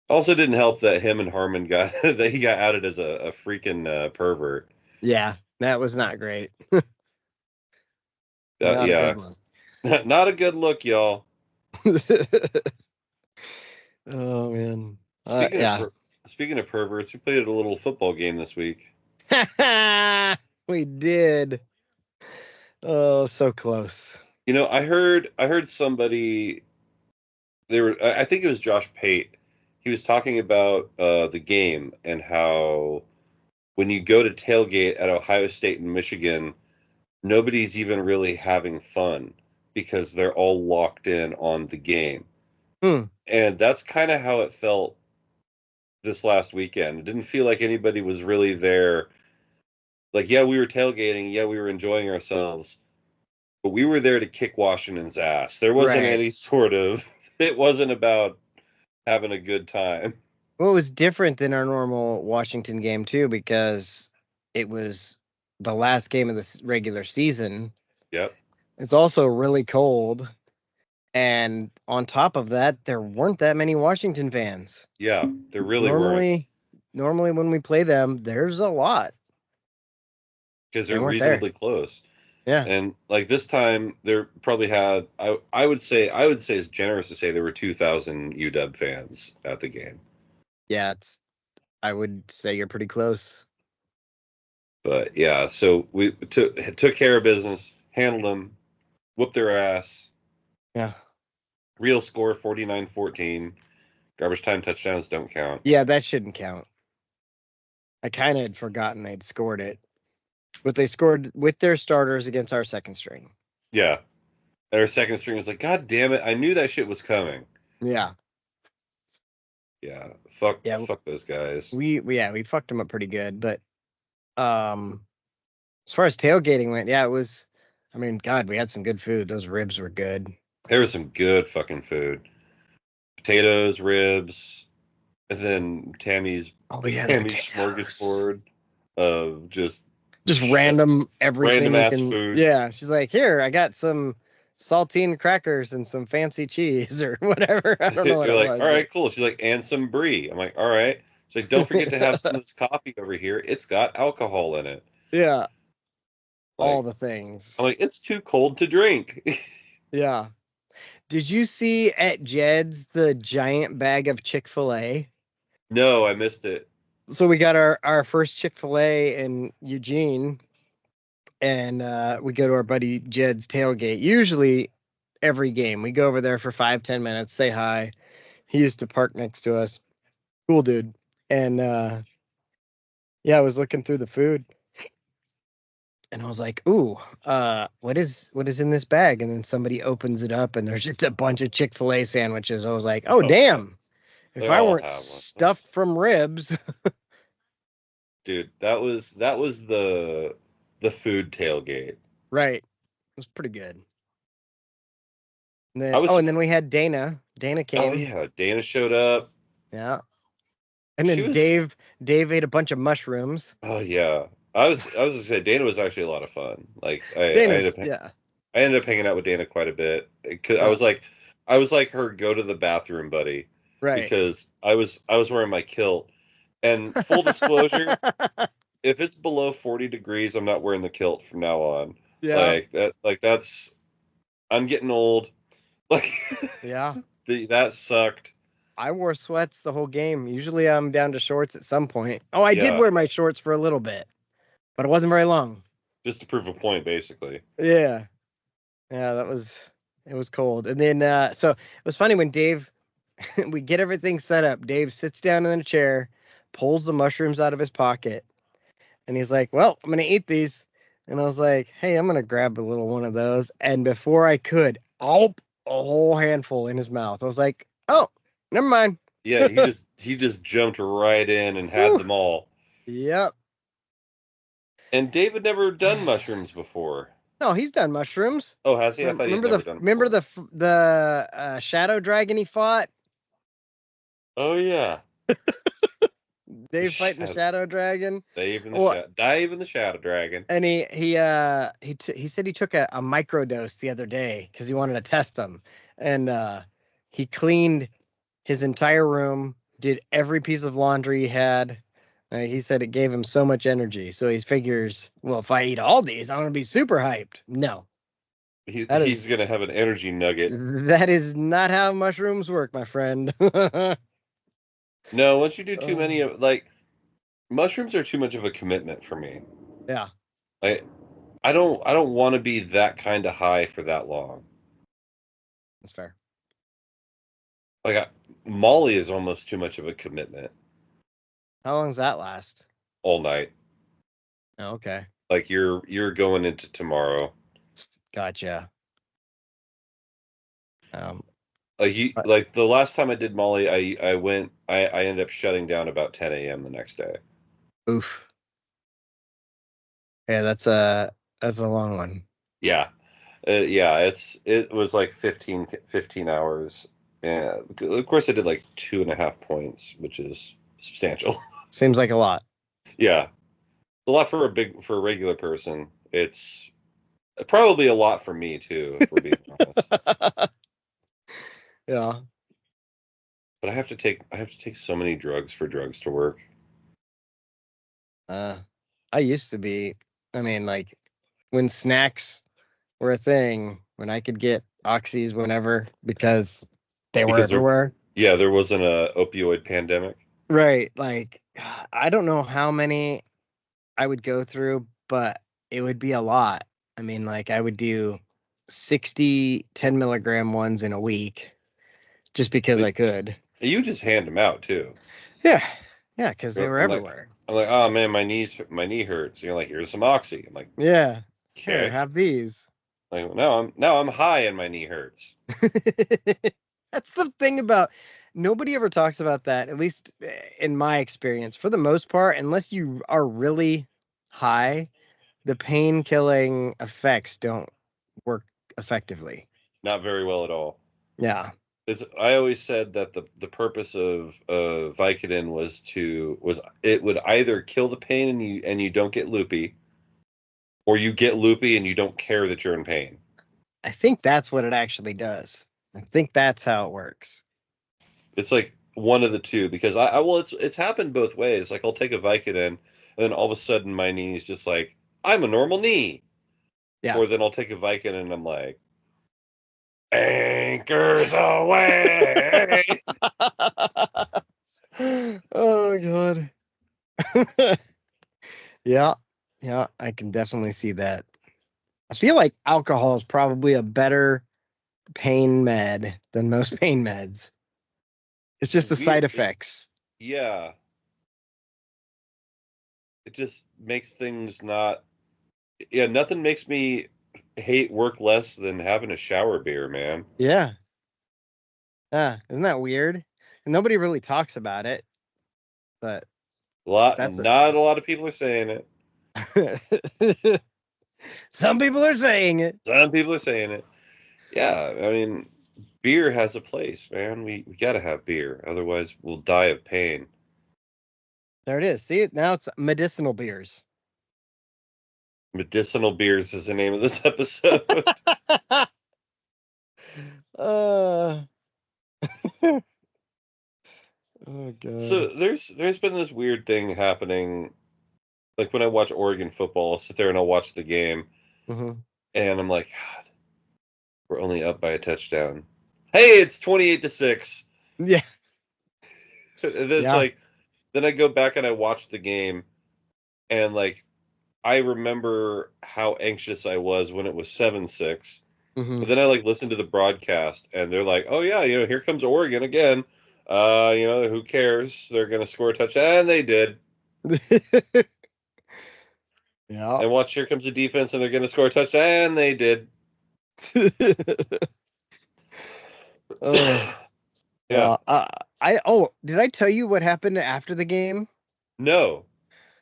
Also didn't help that him and Harmon got that he got outed as a freaking pervert. Yeah. That was not great. Not a Yeah, good one. not a good look, y'all. Oh man. Speaking of Yeah. speaking of perverts, we played a little football game this week. We did. Oh, so close. You know, I heard somebody I think it was Josh Pate. He was talking about the game and how when you go to tailgate at Ohio State and Michigan, nobody's even really having fun because they're all locked in on the game. Hmm. And that's kind of how it felt this last weekend. It didn't feel like anybody was really there. Like, yeah, we were tailgating, yeah, we were enjoying ourselves, but we were there to kick Washington's ass. There wasn't Right. any sort of, it wasn't about having a good time. Well, it was different than our normal Washington game too, because it was the last game of the regular season. Yep. It's also really cold, and on top of that, there weren't that many Washington fans. Yeah, there really weren't. Normally, normally when we play them, there's a lot. Because They they're weren't there. reasonably close. Yeah. And like this time, there probably had I would say it's generous to say there were 2,000 UW fans at the game. Yeah, I would say you're pretty close. But yeah, so we took care of business, handled them, whooped their ass. Yeah. Real score 49-14. Garbage time touchdowns don't count. Yeah, that shouldn't count. I kind of had forgotten they'd scored it. But they scored with their starters against our second string. Yeah. Our second string was like, God damn it, I knew that shit was coming. Yeah. Yeah. Yeah, Fuck those guys. we fucked them up pretty good, but as far as tailgating went, yeah, it was, I mean, God, we had some good food. Those ribs were good. There was some good fucking food. Potatoes, ribs, and then Tammy's Yeah, the Tammy's potatoes. smorgasbord of just Random everything random you ass can. food. Yeah, she's like, here, I got some saltine crackers and some fancy cheese or whatever. I don't know what You're it like, was, all but right, cool. She's like, and some brie. I'm like, all right. She's like, don't forget to have some of this coffee over here. It's got alcohol in it. yeah, all Like, the things. I'm like, it's too cold to drink. Yeah. Did you see at Jed's the giant bag of Chick-fil-A? No, I missed it. So we got our first Chick-fil-A in Eugene, and we go to our buddy Jed's tailgate. Usually every game, we go over there for 5-10 minutes, say hi. He used to park next to us. Cool dude. And yeah, I was looking through the food, and I was like, "Ooh, what is in this bag?" And then somebody opens it up, and there's just a bunch of Chick-fil-A sandwiches. I was like, "Oh, Oh yeah, damn! If they I all weren't have one. stuffed from ribs." Dude, that was the food tailgate. Right. It was pretty good. And I then, was and then we had Dana. Dana oh came. yeah, Dana showed up. Yeah. And She then was Dave ate a bunch of mushrooms. oh yeah. I was gonna say Dana was actually a lot of fun. Like Dana's, yeah. I ended up hanging out with Dana quite a bit. 'Cause Yeah. I was like her go to the bathroom buddy Right. because I was wearing my kilt. And full disclosure, if it's below 40 degrees, I'm not wearing the kilt from now on. Yeah. Like that's I'm getting old. Like Yeah. that sucked. I wore sweats the whole game. Usually I'm down to shorts at some point. Oh, I did Yeah, wear my shorts for a little bit, but it wasn't very long. just to prove a point, basically. Yeah. Yeah, it was cold. And then so it was funny when Dave we get everything set up. Dave sits down in a chair, pulls the mushrooms out of his pocket, and he's like, "Well, I'm gonna eat these." And I was like, "Hey, I'm gonna grab a little one of those." And before I could, a whole handful in his mouth. I was like, "Oh, never mind." Yeah, he just jumped right in and had Whew. them all. Yep. And David never done mushrooms before. No, he's done mushrooms. Oh, has he? I thought he had Remember never done remember before. the shadow dragon he fought? Oh yeah. The Dave fighting the shadow, shadow dragon. Dave and the Well, shadow, Dave and the shadow dragon. and he said he took a microdose the other day because he wanted to test them, and he cleaned his entire room, did every piece of laundry he had. He said it gave him so much energy. So he figures, well, if I eat all these, I'm gonna be super hyped. No, that He's is gonna have an energy nugget. that is not how mushrooms work, my friend. No, once you do too many Oh, of like mushrooms are too much of a commitment for me. yeah, I I don't want to be that kind of high for that long. that's fair. Like Molly is almost too much of a commitment How long does that last? all night. Oh, okay, Like you're going into tomorrow. gotcha. Um, but- Like the last time I did Molly, I ended up shutting down about 10 a.m. the next day. oof. Yeah, that's a long one. Yeah. Yeah, it was like 15 hours. Yeah, of course I did like 2.5 points, which is substantial. Seems like a lot. Yeah, a lot for a regular person. It's probably a lot for me too, if we're being honest. Yeah. But I have to take so many drugs for drugs to work. Uh, I used to be, I mean, like when snacks were a thing, when I could get oxys whenever because they were Because everywhere. there wasn't a opioid pandemic. Right. Like, I don't know how many I would go through, but it would be a lot. I mean, like, I would do 60 10 milligram ones in a week just because I could. You just hand them out too. Yeah. Yeah. Because they I'm were like, everywhere. oh man, my knee hurts. You're like, here's some oxy. I'm like, Yeah. Here, okay. have these. Like now I'm high and my knee hurts. That's the thing about nobody ever talks about that, at least in my experience. For the most part, unless you are really high, the pain killing effects don't work effectively. Not very well at all. Yeah. I always said that the purpose of Vicodin was it would either kill the pain and you don't get loopy, or you get loopy and you don't care that you're in pain. I think that's what it actually does. I think that's how it works. It's like one of the two because well it's happened both ways. Like I'll take a Vicodin and then all of a sudden my knee's just like I'm a normal knee, Yeah. or then I'll take a Vicodin and I'm like anchors away. Oh god. Yeah. Yeah, I can definitely see that. I feel like alcohol is probably a better pain med than most pain meds. It's just the side Weird. effects. Yeah. It just makes things not. Yeah, nothing makes me hate work less than having a shower beer, man. Yeah. Yeah. Isn't that weird? And nobody really talks about it, but that's Not a lot of people are saying it. it. Some people are saying it. Some people are saying it. Yeah, I mean, beer has a place, man. We gotta have beer, otherwise we'll die of pain. There it is. See it now. It's medicinal beers. Medicinal beers is the name of this episode. uh, oh god. So there's been this weird thing happening. Like when I watch Oregon football, I'll sit there and I'll watch the game, Hmm. and I'm like, God, we're only up by a touchdown. Hey, it's 28-6. Yeah. It's Yeah. like, then I go back and I watch the game, and like I remember how anxious I was when it was 7-6. Hmm. But then I like listen to the broadcast, and they're like, "Oh yeah, here comes Oregon again. Who cares? They're gonna score a touchdown," and they did. Yeah. And watch, here comes the defense, and they're gonna score a touchdown, and they did. Oh. Yeah. Yeah. Did I tell you what happened after the game? No.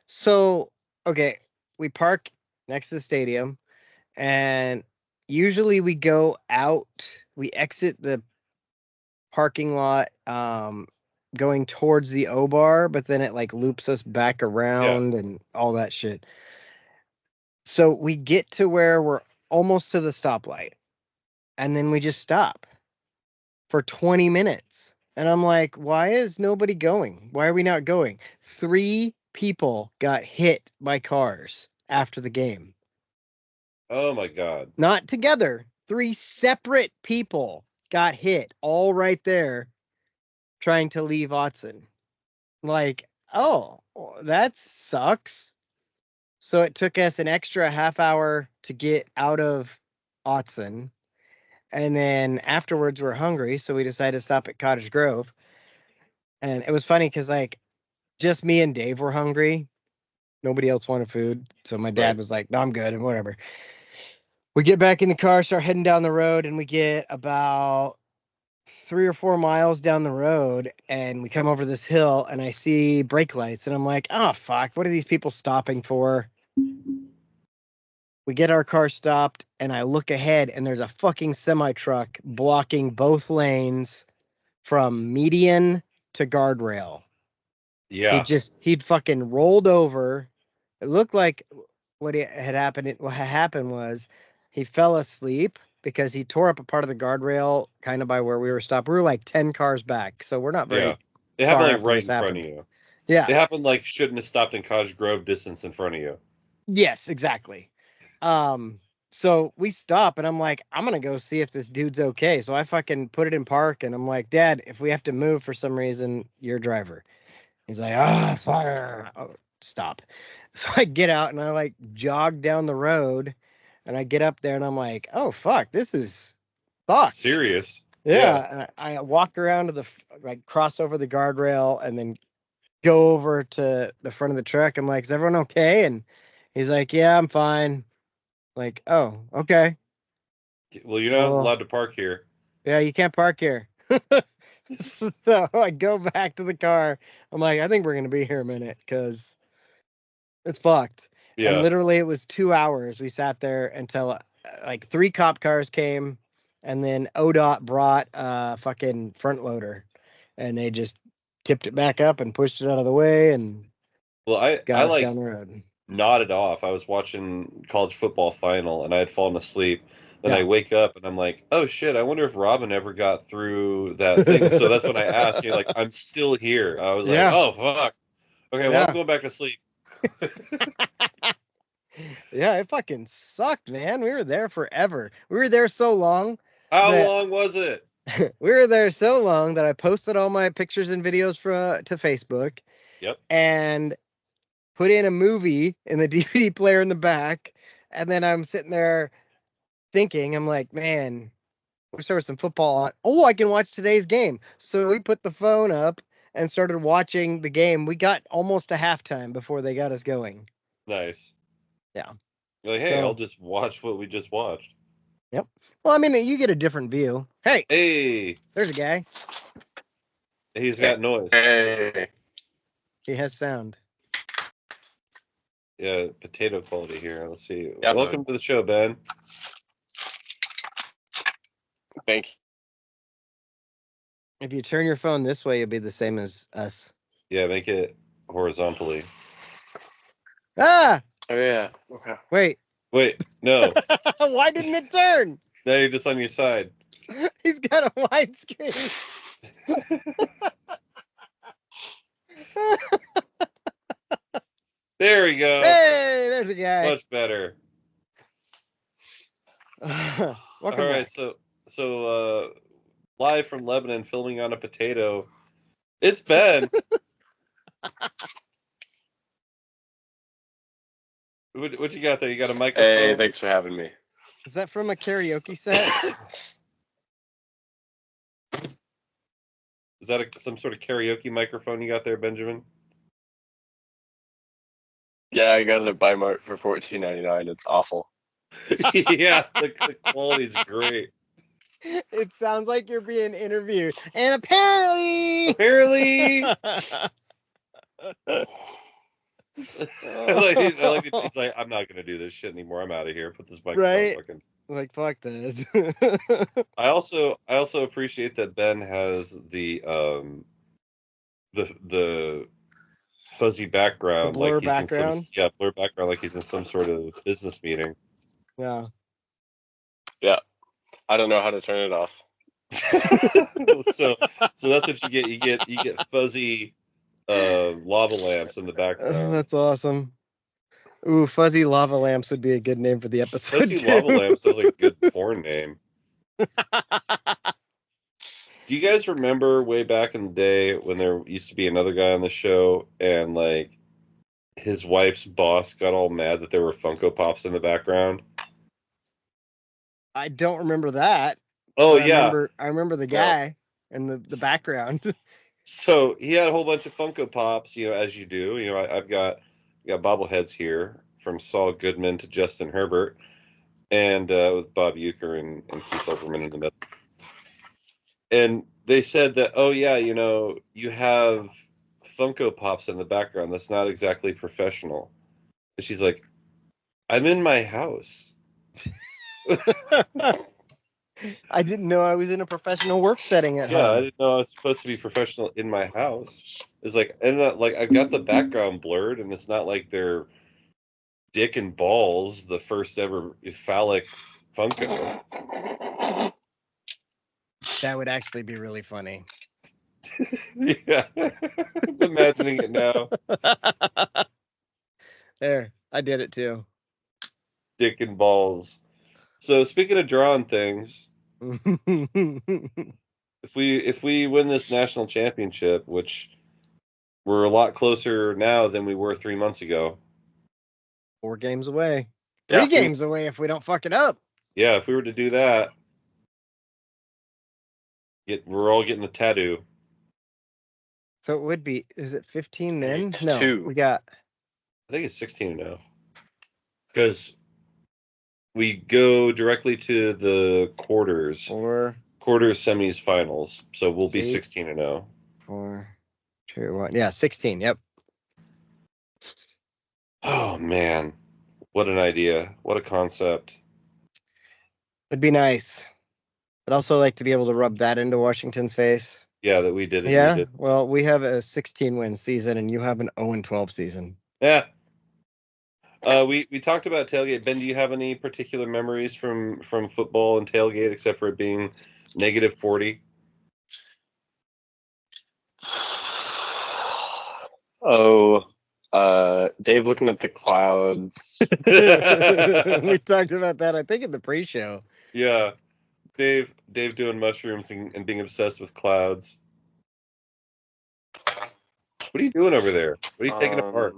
So, okay, we park next to the stadium, And usually we go out, we exit the parking lot going towards the O bar, but then it like loops us back around and all that shit. So we get to where we're almost to the stoplight, and then we just stop for 20 minutes. And I'm like, why is nobody going? Why are we not going? 3 people got hit by cars after the game. Oh my God. Not together. 3 separate people got hit all right there trying to leave Autzen. Like, oh, that sucks. So it took us an extra half hour to get out of Autzen. And then afterwards we're hungry, so we decided to stop at Cottage Grove. And it was funny because like just me and Dave were hungry. Nobody else wanted food. So my dad was like, no, I'm good and whatever. We get back in the car, start heading down the road, and we get about 3 or 4 miles down the road, and we come over this hill, and I see brake lights, and I'm like, oh, fuck, what are these people stopping for? We get our car stopped, and I look ahead, and there's a fucking semi-truck blocking both lanes from median to guardrail. Yeah. He'd fucking rolled over. It looked like what had happened was he fell asleep because he tore up a part of the guardrail kind of by where we were stopped. We were like 10 cars back, so we're not very It far happened like after right this in front of happened. you. Yeah. It happened like shouldn't have stopped in Cottage Grove distance in front of you. Yes, exactly. So we stop and I'm like, I'm gonna go see if this dude's okay. So I fucking put it in park and I'm like, Dad, if we have to move for some reason, you're driver. He's like, fire. Oh, stop. So I get out and I like jog down the road and I get up there and I'm like, oh fuck, this is fucked. Serious. Yeah. And I walk around to the like cross over the guardrail and then go over to the front of the truck. I'm like, is everyone okay? And he's like, yeah, I'm fine. Like, oh, okay. Well, you're not Well, allowed to park here. yeah, you can't park here. So I go back to the car. I'm like, I think we're gonna be here a minute because it's fucked. And Yeah. literally, it was 2 hours. We sat there until like 3 cop cars came, and then ODOT brought a fucking front loader, and they just tipped it back up and pushed it out of the way and Well, I got us like down the road. nodded off. I was watching college football final and I had fallen asleep. Then I Yeah. wake up and I'm like, oh shit, I wonder if Robin ever got through that thing. So that's when I asked you, like, I'm still here. I was like, Yeah. oh fuck. Okay, well I'm Yeah. going back to sleep. Yeah, it fucking sucked, man. We were there forever. We were there so long How that long was it? we were there so long that I posted all my pictures and videos to Facebook Yep. and put in a movie in the DVD player in the back. And then I'm sitting there thinking, I'm like, man, wish there was some football on. Oh, I can watch today's game. So we put the phone up and started watching the game. We got almost to halftime before they got us going. Nice. Yeah. You're like, hey, I'll So, just watch what we just watched. yep. Well, I mean, you get a different view. Hey, Hey, there's a guy. he's got noise. Hey, He has sound. Yeah, potato quality here. Let's see. Yep. Welcome to the show, Ben. thank If you turn your phone this way, you'll be the same as us. Yeah, make it horizontally. Ah, you. Oh yeah. Okay. wait. Wait, no. Why didn't it turn? Now you're just on your side. He's got a widescreen. There we go. Hey, there's a guy. Much better. Welcome All right, back. so live from Lebanon, filming on a potato. It's Ben. What you got there? You got a microphone? Hey, thanks for having me. Is that from a karaoke set? Is that some sort of karaoke microphone you got there, Benjamin? Yeah, I got it at Bimart for $14.99. It's awful. Yeah, the quality's great. It sounds like you're being interviewed. And apparently. Apparently. I like he's like, I'm not gonna do this shit anymore. I'm out of here. Put this microphone Right? fucking. Like, fuck this. I also appreciate that Ben has the fuzzy The background, like blur he's in some background. blur background, like he's in some sort of business meeting. Yeah. Yeah, I don't know how to turn it off. so that's what you get. You get fuzzy lava lamps in the background. That's awesome. Ooh, Fuzzy Lava Lamps would be a good name for the episode, Fuzzy too. lava lamps sounds like a good porn name. Do you guys remember way back in the day when there used to be another guy on the show and like his wife's boss got all mad that there were Funko Pops in the background? I don't remember that. Oh But yeah. I remember the No. guy and the background. So he had a whole bunch of Funko Pops, as you do. I've got bobbleheads here from Saul Goodman to Justin Herbert, and with Bob Uecker and Keith Olbermann in the middle. And they said that, oh yeah, you have Funko Pops in the background. That's not exactly professional. And she's like, I'm in my house. I didn't know I was in a professional work setting at Yeah, I home. didn't know I was supposed to be professional in my house. It's like, and like I've got the background blurred, and it's not like they're dick and balls, the first ever phallic Funko. That would actually be really funny. Yeah, I'm imagining it now. There, I did it too. Dick and balls. So speaking of drawing things, if we win this national championship, which we're a lot closer now than we were 3 months ago. 4 games away. Yeah, 3 games away if we don't fuck it up. Yeah, if we were to do that, we're all getting a tattoo. So it would be, is it 15 then? No, 2. we got. I think it's 16 now. Because we go directly to the quarters, 4, semis, finals. So we'll be 16-0. 4, 2, 1. Yeah, 16. Yep. Oh man, what an idea! What a concept! It'd be nice. I'd also like to be able to rub that into Washington's face. Yeah, that we did it. Yeah. You did. Well, we have a 16-win season, and you have an 0-12 season. Yeah. We talked about tailgate. Ben, do you have any particular memories from football and tailgate, except for it being -40? Oh, Dave looking at the clouds. We talked about that, I think, in the pre-show. Yeah, Dave doing mushrooms and being obsessed with clouds. What are you doing over there? What are you taking apart?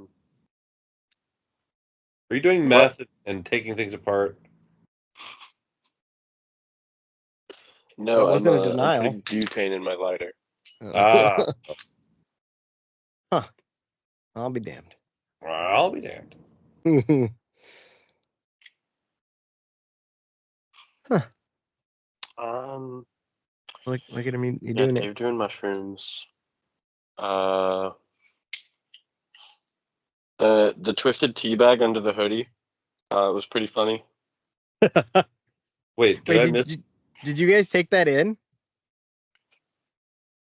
Are you doing meth and taking things apart? No, That wasn't a I'm denial. putting butane in my lighter. Ah, Huh. I'll be damned. I'll be damned. Huh. Look at him. You yeah, doing Dave it? doing mushrooms. The twisted tea bag under the hoodie. Was pretty funny. Wait, did I miss? Did you guys take that in?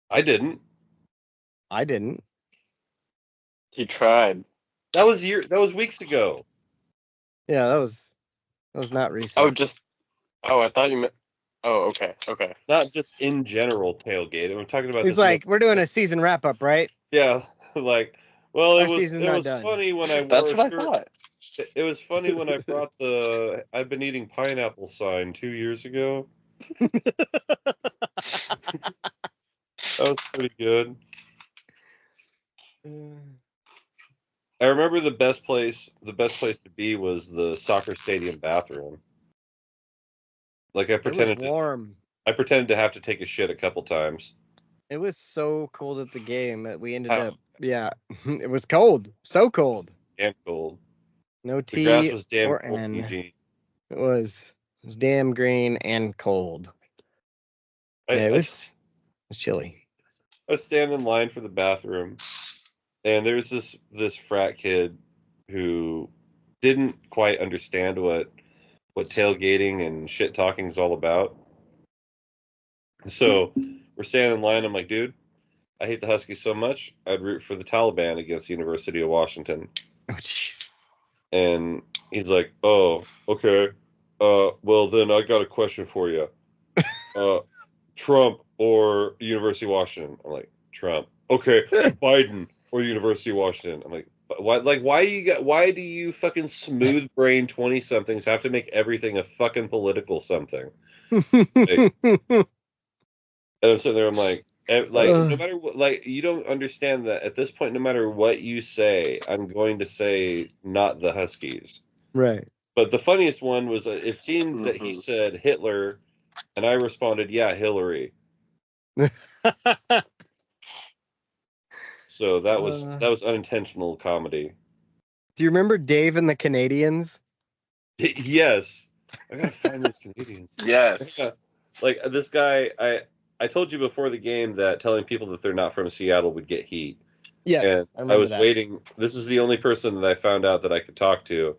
I didn't. I didn't. He tried. That was weeks ago. Yeah, that was not recent. Oh, I thought you meant. Oh, okay. Not just in general tailgate. I'm talking about. He's like, we're doing a season wrap up, right? Yeah, like, well, Our season's not done. funny when I wore That's what a shirt. I thought. It was funny when I brought the I've been eating pineapple sign 2 years ago. That was pretty good. I remember the best place to be was the soccer stadium bathroom. Like It was warm. I pretended to have to take a shit a couple times. It was so cold at the game that we ended up. Yeah, it was cold. So cold. And cold. No The grass tea was damn or cold, N. Eugene. It was damn green and cold. It was chilly. I was standing in line for the bathroom, And there's this frat kid who didn't quite understand what tailgating and shit talking is all about. So we're standing in line. I'm like, dude, I hate the Huskies so much. I'd root for the Taliban against the University of Washington. Oh, jeez. And he's like, oh, okay. Well, then I got a question for you. Trump or University of Washington? I'm like, Trump. Okay, Biden or University of Washington? I'm like, why? Like, why do you fucking smooth brain 20 somethings have to make everything a fucking political something? Like, and I'm sitting there, I'm like, no matter what, like, you don't understand that at this point, no matter what you say, I'm going to say not the Huskies. Right. But the funniest one was, it seemed that he said Hitler, and I responded, yeah, Hillary. So that was unintentional comedy. Do you remember Dave and the Canadians? Yes. I gotta find those Canadians. Yes. Like, this guy, I told you before the game that telling people that they're not from Seattle would get heat. Yes. And I was waiting. This is the only person that I found out that I could talk to.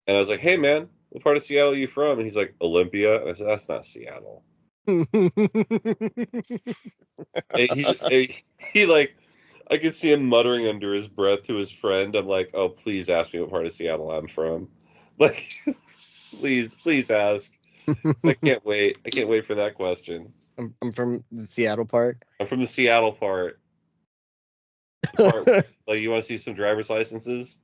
And I was like, hey, man, what part of Seattle are you from? And he's like, Olympia. And I said, that's not Seattle. He like, I could see him muttering under his breath to his friend. I'm like, oh, please ask me what part of Seattle I'm from. Like, please ask. I can't wait. I can't wait for that question. I'm from the Seattle part. I'm from the Seattle part. Like, you want to see some driver's licenses?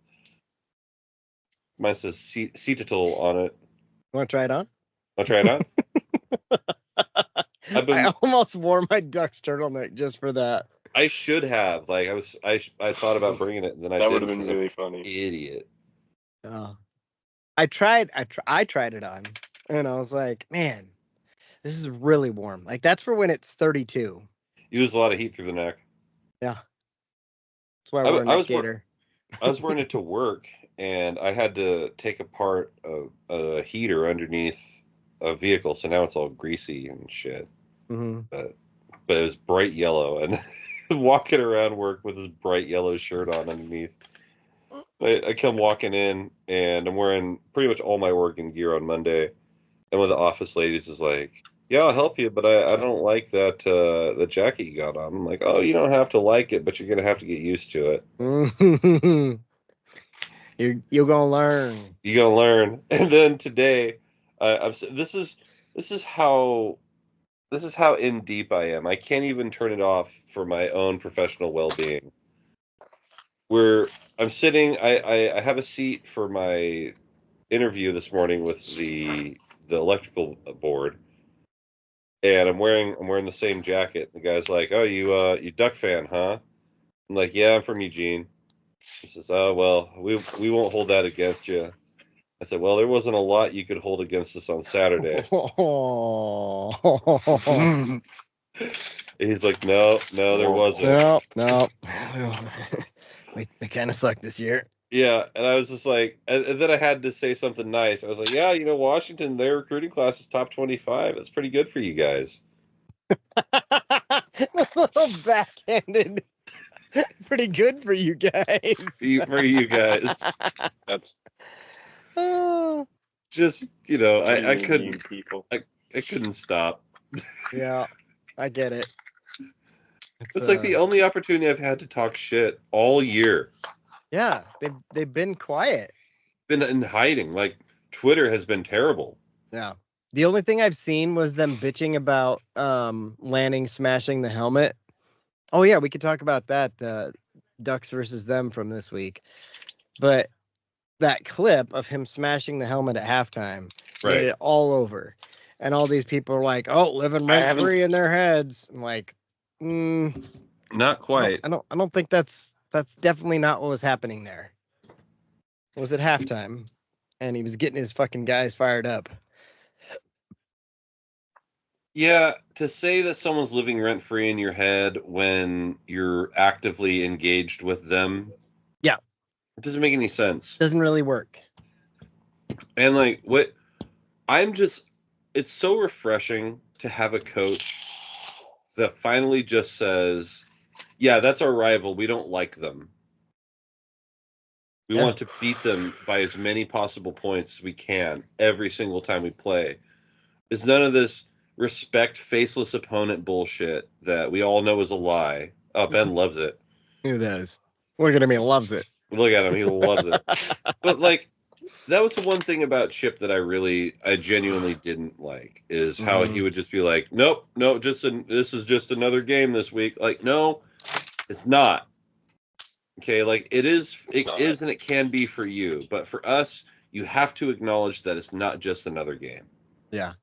Mine says Seattle on it. You want to try it on? Want to try it on? I almost wore my Ducks turtleneck just for that. I should have. Like, I thought about bringing it, and then I didn't. That would have been really funny. Idiot. I tried it on, and I was like, man, this is really warm. Like, that's for when it's 32. You lose a lot of heat through the neck. Yeah. That's why we're a neck gator. I was wearing it to work, and I had to take apart a heater underneath a vehicle, so now it's all greasy and shit. Mm-hmm. But it was bright yellow, and walking around work with this bright yellow shirt on underneath. I come walking in, and I'm wearing pretty much all my working gear on Monday, and one of the office ladies is like, yeah, I'll help you, but I don't like that jacket you got on. I'm like, oh, you don't have to like it, but you're going to have to get used to it. You're going to learn. You're going to learn. And then today, this is how in deep I am. I can't even turn it off for my own professional well-being. Where I'm sitting, I have a seat for my interview this morning with the electrical board, and I'm wearing the same jacket. The guy's like, "Oh, you Duck fan, huh?" I'm like, "Yeah, I'm from Eugene." He says, "Oh, well, we won't hold that against you." I said, "Well, there wasn't a lot you could hold against us on Saturday." He's like, "No, there wasn't." No. We kind of suck this year. Yeah, and I was just like, and then I had to say something nice. I was like, yeah, Washington, their recruiting class is top 25. That's pretty good for you guys. A little backhanded. Pretty good for you guys. For you guys. That's just, I couldn't. People. I couldn't stop. Yeah, I get it. It's like the only opportunity I've had to talk shit all year. Yeah, they've been quiet. Been in hiding. Like, Twitter has been terrible. Yeah. The only thing I've seen was them bitching about Lanning smashing the helmet. Oh yeah, we could talk about that. Ducks versus them from this week. But that clip of him smashing the helmet at halftime made it all over. And all these people are like, "Oh, living rent free in their heads." I'm like, not quite. I don't think that's definitely not what was happening there. It was at halftime, and he was getting his fucking guys fired up. Yeah, to say that someone's living rent free in your head when you're actively engaged with them, yeah, it doesn't make any sense. Doesn't really work. And it's so refreshing to have a coach that finally just says, Yeah, that's our rival. We don't like them. We Yeah. want to beat them by as many possible points as we can every single time we play. It's none of this respect faceless opponent bullshit that we all know is a lie. Oh, Ben loves it. Who does? Look at him, he loves it. Look at him, he loves it. But like, that was the one thing about Chip that I genuinely didn't like, is how he would just be like, nope, no, this is just another game this week. Like, no, it's not. Okay, like it is and it can be for you, but for us, you have to acknowledge that it's not just another game. Yeah.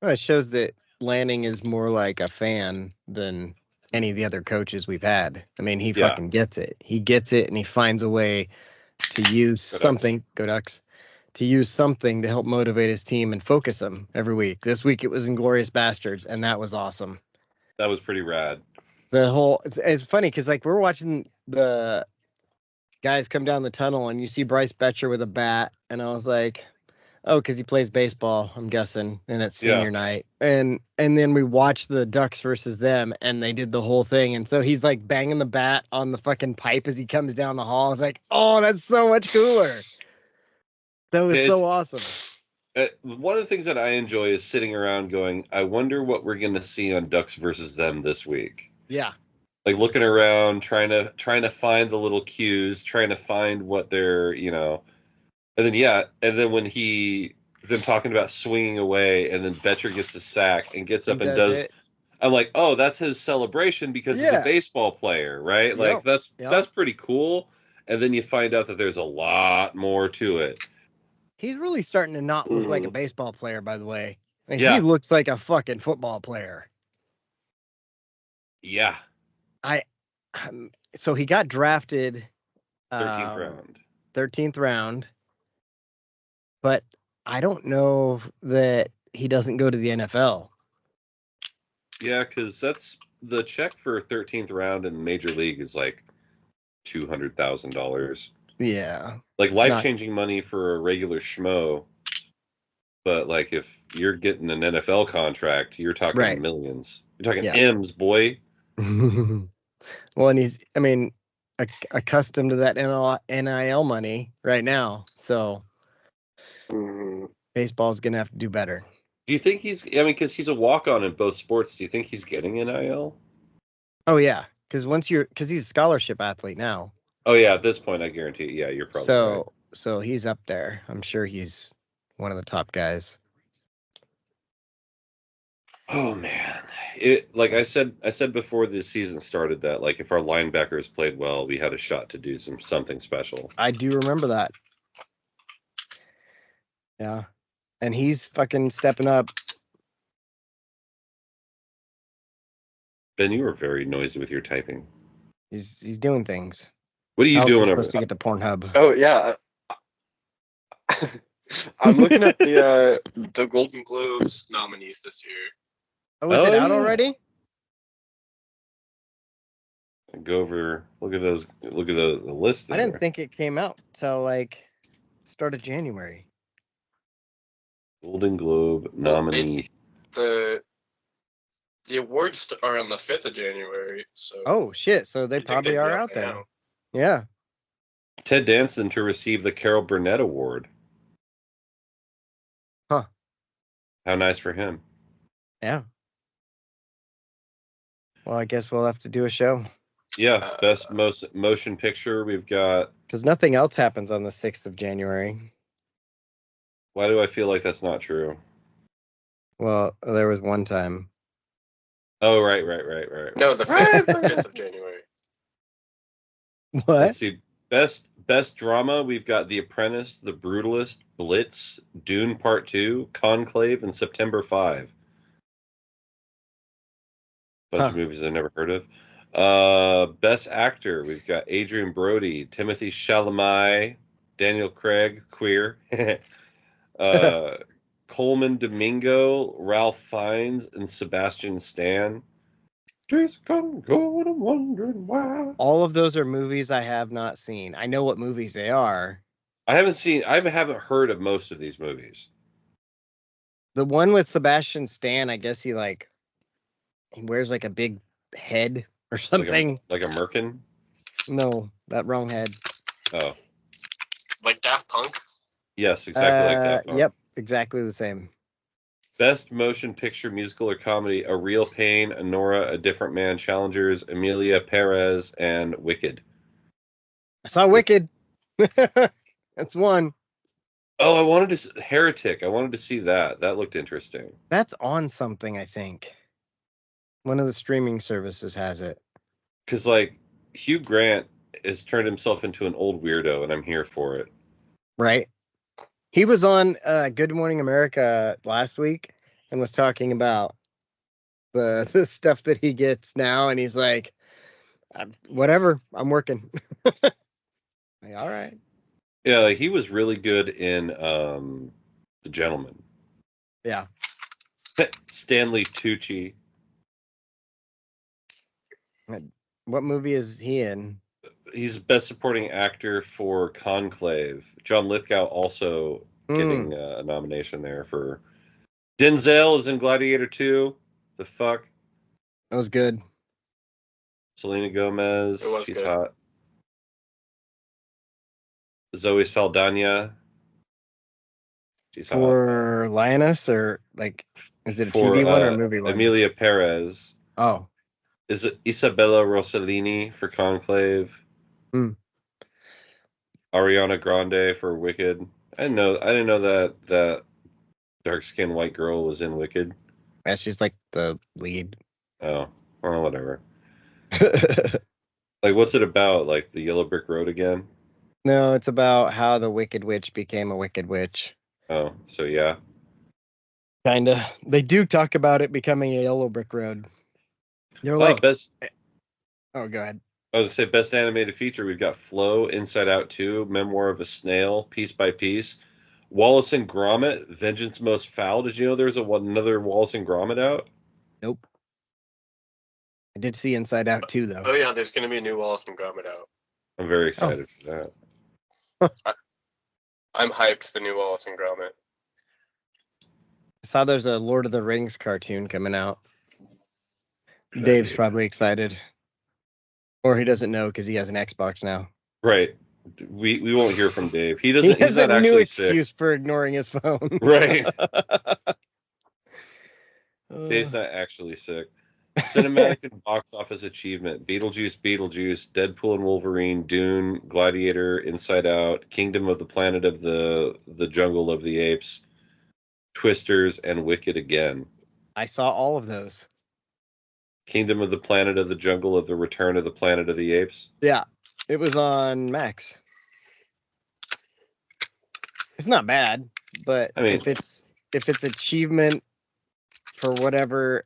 Well, it shows that Lanning is more like a fan than any of the other coaches we've had. I mean, he fucking gets it. He gets it, and he finds a way to use something. Go Ducks. To use something to help motivate his team and focus them every week. This week it was Inglorious Bastards, and that was awesome. That was pretty rad. It's funny because like we're watching the guys come down the tunnel, and you see Bryce Betcher with a bat, and I was like, oh, because he plays baseball, I'm guessing, and it's senior night. And then we watched the Ducks versus them, and they did the whole thing. And so he's like banging the bat on the fucking pipe as he comes down the hall. I was like, oh, that's so much cooler. That was so awesome. One of the things that I enjoy is sitting around going, I wonder what we're going to see on Ducks versus them this week. Yeah. Like looking around, trying to find the little cues, trying to find what they're, and then when them talking about swinging away, and then Betcher gets a sack and gets up and does it. I'm like, oh, that's his celebration because he's a baseball player, right? Like that's pretty cool. And then you find out that there's a lot more to it. He's really starting to not look like a baseball player, by the way. He looks like a fucking football player. Yeah. So he got drafted 13th round. But I don't know that he doesn't go to the NFL. Yeah, because that's the check for 13th round in the major league is like $200,000. Yeah. Like life-changing money for a regular schmo. But like if you're getting an NFL contract, you're talking millions. You're talking M's, boy. Well, and he's, accustomed to that NIL money right now. So baseball's going to have to do better. Do you think because he's a walk-on in both sports, do you think he's getting NIL? Oh, yeah. Because he's a scholarship athlete now. Oh, yeah. At this point, I guarantee. Yeah, you're probably right. So he's up there. I'm sure he's one of the top guys. Oh, man. Like I said before the season started that, like, if our linebackers played well, we had a shot to do something special. I do remember that. Yeah. And he's fucking stepping up. Ben, you were very noisy with your typing. He's doing things. What are you doing? Supposed to get to Pornhub. Oh yeah, I'm looking at the Golden Globes nominees this year. Oh, is it out already? Go over. Look at those. Look at the list. I didn't think it came out till like start of January. Golden Globe nominee. The awards are on the 5th of January. So. Oh shit! So they probably are out there. Yeah. Ted Danson to receive the Carol Burnett Award. Huh. How nice for him. Yeah. Well, I guess we'll have to do a show. Yeah, best motion picture we've got. Because nothing else happens on the 6th of January. Why do I feel like that's not true? Well, there was one time. Oh, right. No, the 5th of January. What? Let's see. Best drama, we've got The Apprentice, The Brutalist, Blitz, Dune Part 2, Conclave, and September 5. Bunch of movies I've never heard of. Best actor, we've got Adrian Brody, Timothy Chalamet, Daniel Craig, queer, Coleman Domingo, Ralph Fiennes, and Sebastian Stan. Just come go and I'm wondering why. All of those are movies I have not seen. I know what movies they are. I haven't heard of most of these movies. The one with Sebastian Stan, I guess he wears like a big head or something. Like a merkin? No, that wrong head. Oh. Like Daft Punk? Yes, exactly like that. Yep, exactly the same. Best motion picture, musical, or comedy: A Real Pain, Nora, A Different Man, Challengers, Emilia Perez, and Wicked. I saw Wicked. That's one. Oh, I wanted to Heretic. I wanted to see that. That looked interesting. That's on something, I think. One of the streaming services has it. Because like Hugh Grant has turned himself into an old weirdo, and I'm here for it. Right. He was on Good Morning America last week and was talking about the stuff that he gets now, and he's like, whatever, I'm working. Like, all right. Yeah, like, he was really good in The Gentleman. Yeah. Stanley Tucci. What movie is he in? He's best supporting actor for Conclave. John Lithgow also getting a nomination there for. Denzel is in Gladiator 2. The fuck? That was good. Selena Gomez. It was She's good. hot. Zoe Saldana. She's hot. For Lioness, or like, is it a For TV one or a movie one? Emilia Perez. Oh. Is it Isabella Rossellini for Conclave? Ariana Grande for Wicked. I didn't know that dark skinned white girl was in Wicked. Yeah, she's like the lead. Oh, well, whatever. Like, what's it about? Like the Yellow Brick Road again? No, it's about how the Wicked Witch became a Wicked Witch. Oh, so yeah. Kinda. They do talk about it becoming a Yellow Brick Road. They're Oh, like, best. oh, go ahead. I was gonna say best animated feature. We've got Flow, Inside Out 2, Memoir of a Snail, Piece by Piece, Wallace and Gromit, Vengeance Most Foul. Did you know there's another Wallace and Gromit out? Nope. I did see Inside Out 2, though. Oh yeah, there's gonna be a new Wallace and Gromit out. I'm very excited for that. I'm hyped for the new Wallace and Gromit. I saw there's a Lord of the Rings cartoon coming out. Dave's probably excited. Or he doesn't know because he has an Xbox now. Right. We won't hear from Dave. He He doesn't. has He's not a new actually excuse sick. for ignoring his phone. Right. Dave's not actually sick. Cinematic and box office achievement: Beetlejuice, Deadpool and Wolverine, Dune, Gladiator, Inside Out, Kingdom of the Planet of the Jungle of the Apes, Twisters, and Wicked again. I saw all of those. Kingdom of the Planet of the Jungle of the Return of the Planet of the Apes. Yeah, it was on Max. It's not bad, but I mean, if it's achievement for whatever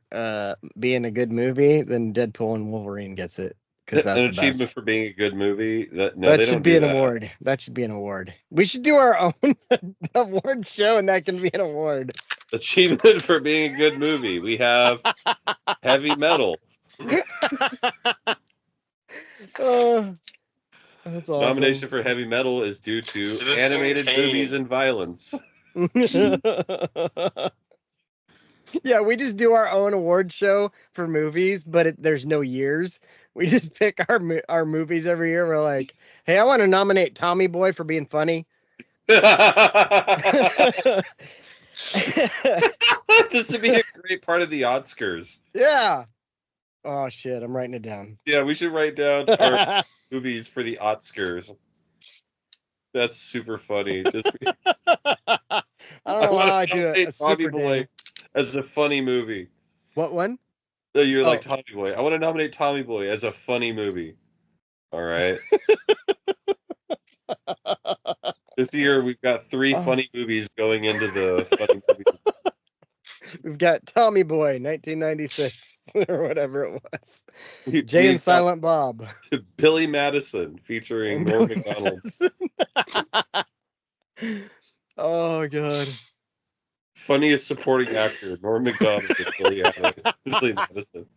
being a good movie, then Deadpool and Wolverine gets it because that's an the achievement best. for being a good movie. That That should be an award. That should be an award. We should do our own award show, and that can be an award. Achievement for being a good movie. We have Heavy Metal. Oh, that's awesome. Nomination for Heavy Metal is due to Citizen animated Kane. movies and violence. Yeah, we just do our own award show for movies, but there's no years. We just pick our movies every year. We're like, hey, I want to nominate Tommy Boy for being funny. This would be a great part of the Oscars. Yeah. Oh shit, I'm writing it down. Yeah, we should write down our movies for the Oscars. That's super funny. Just I don't know how I do it. Tommy Boy as a funny movie. What one? You're like Tommy Boy. I want to nominate Tommy Boy as a funny movie. All right. This year we've got 3 funny movies going into the funny movie. We've got Tommy Boy, 1996, or whatever it was. We've Jay and got Silent Bob. Billy Madison featuring Norm Macdonald. Oh god. Funniest supporting actor: Norm Macdonald and Billy Madison.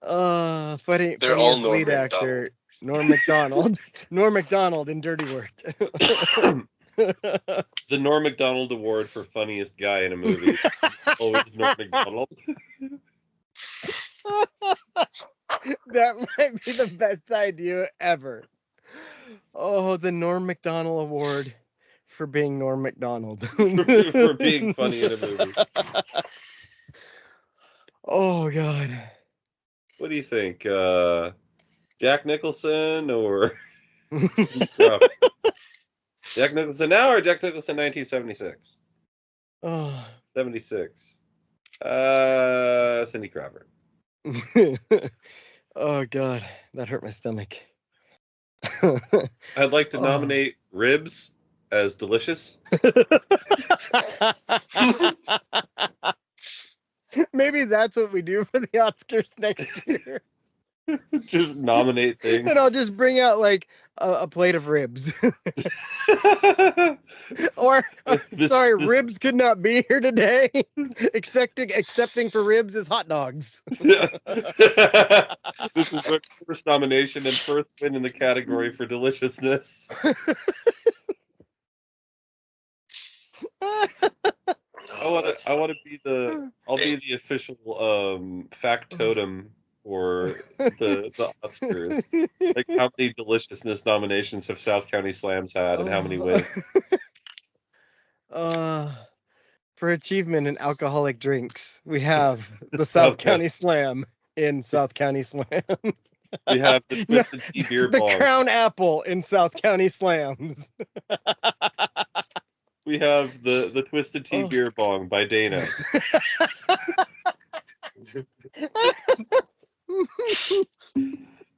Funniest all Norm lead actor, Norm Macdonald. Norm Macdonald in Dirty Work. The Norm Macdonald Award for funniest guy in a movie. Always Norm Macdonald. That might be the best idea ever. Oh, the Norm Macdonald Award for being Norm Macdonald. for being funny in a movie. Oh God. What do you think? Jack Nicholson or Cindy Crawford? Jack Nicholson now or Jack Nicholson 1976? Oh. 76. Cindy Crawford. Oh God, that hurt my stomach. I'd like to Oh. nominate ribs as delicious. Maybe that's what we do for the Oscars next year. Just nominate things. And I'll just bring out like a plate of ribs. Or sorry, ribs could not be here today. Excepting for ribs is hot dogs. This is my first nomination and first win in the category for deliciousness. I want to be I'll be the official factotum for the Oscars. Like, how many deliciousness nominations have South County Slams had, and how many wins? For achievement in alcoholic drinks, we have the South County Slam in South County Slam. We have the Twisted Tea Beer Bong. The Crown Apple in South County Slams. We have the Twisted Tea Beer Bong by Dana.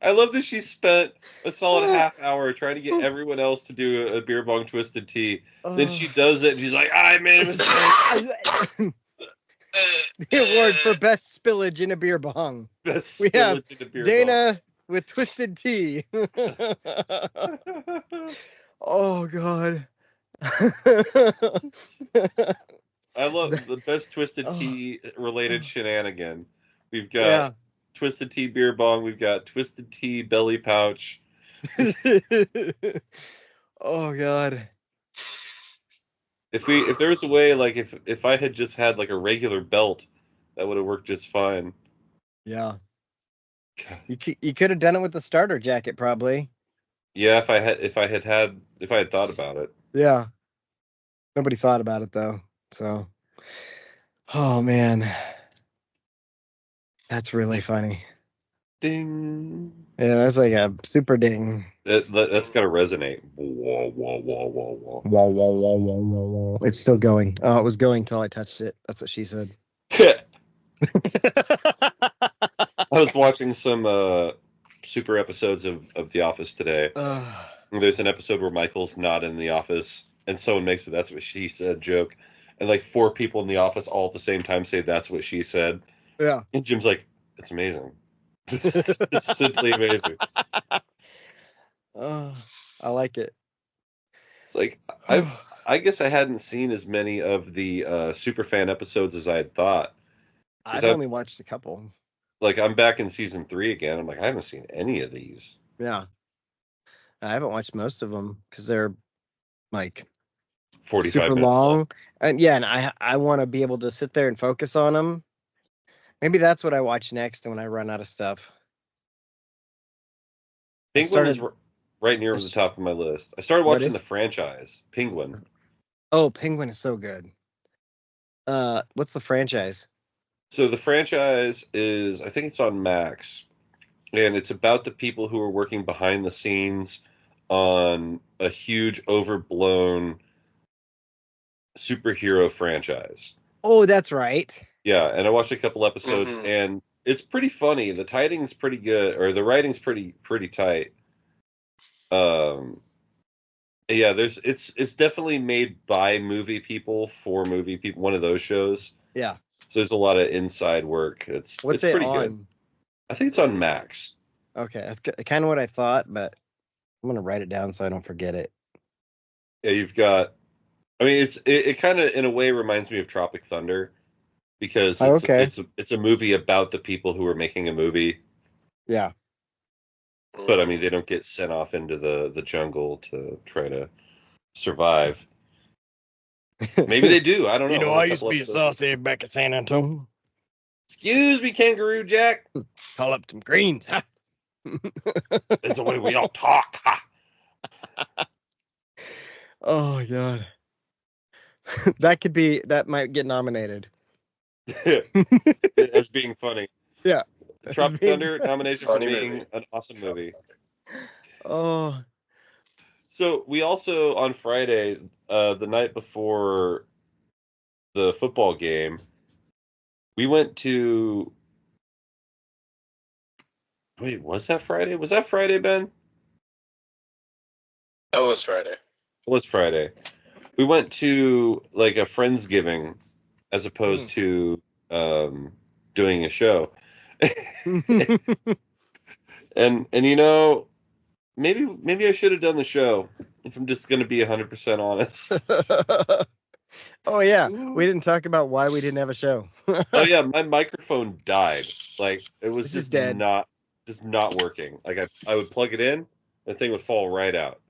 I love that she spent a solid half hour trying to get everyone else to do a beer bong twisted tea. Then she does it and she's like, I made a mistake. The award for best spillage in a beer bong. Best we have in a beer Dana bong. With twisted tea. Oh God. I love the best twisted tea related shenanigan. We've got Twisted Tea Beer Bong. We've got Twisted Tea Belly Pouch. Oh God. If there was a way, like if I had just had like a regular belt, that would have worked just fine. Yeah. You could have done it with the starter jacket, probably. Yeah, if I had thought about it. Yeah. Nobody thought about it though. So. Oh man. That's really funny. Ding. Yeah, that's like a super ding. That's gotta resonate. Whoa, whoa, whoa, whoa, whoa. Whoa, whoa, whoa, whoa, whoa, whoa. It's still going. Oh, it was going till I touched it. That's what she said. I was watching some super episodes of The Office today. There's an episode where Michael's not in the office, and someone makes a "that's what she said" joke, and like 4 people in the office all at the same time say "that's what she said." Yeah. And Jim's like, "It's amazing. It's simply amazing." I like it. It's like I guess I hadn't seen as many of the Superfan episodes as I had thought. I've only watched a couple. Like, I'm back in season 3 again. I'm like, I haven't seen any of these. Yeah. I haven't watched most of them because they're like 45 super minutes long. And yeah, and I want to be able to sit there and focus on them. Maybe that's what I watch next when I run out of stuff. Penguin is right near the top of my list. I started watching the franchise, Penguin. Oh, Penguin is so good. What's the franchise? So the franchise is, I think it's on Max, and it's about the people who are working behind the scenes on a huge, overblown superhero franchise. Oh, that's right. Yeah, and I watched a couple episodes, and it's pretty funny. The writing's pretty good, or the writing's pretty tight. Yeah, it's definitely made by movie people for movie people. One of those shows. Yeah. So there's a lot of inside work. It's pretty good. I think it's on Max. Okay, that's kind of what I thought, but I'm gonna write it down so I don't forget it. Yeah, you've got. I mean, it kind of in a way reminds me of Tropic Thunder, because it's a movie about the people who are making a movie. Yeah. But I mean, they don't get sent off into the jungle to try to survive. Maybe they do. I don't know. I used to be saucy back at San Antonio. Excuse me, Kangaroo Jack. Call up some greens. Huh? That's the way we all talk. Oh my god. That might get nominated. As being funny. Yeah. Tropic Thunder nomination for Funny being movie. an awesome movie. Oh. So we also on Friday, the night before the football game, we went to. Wait, was that Friday? Was that Friday, Ben? That was Friday. It was Friday. We went to like a Friendsgiving as opposed to doing a show. And you know, maybe I should have done the show if I'm just going to be 100% honest. Oh yeah, we didn't talk about why we didn't have a show. Oh yeah, my microphone died. Like it was It's just just dead. not working. Like I would plug it in, the thing would fall right out.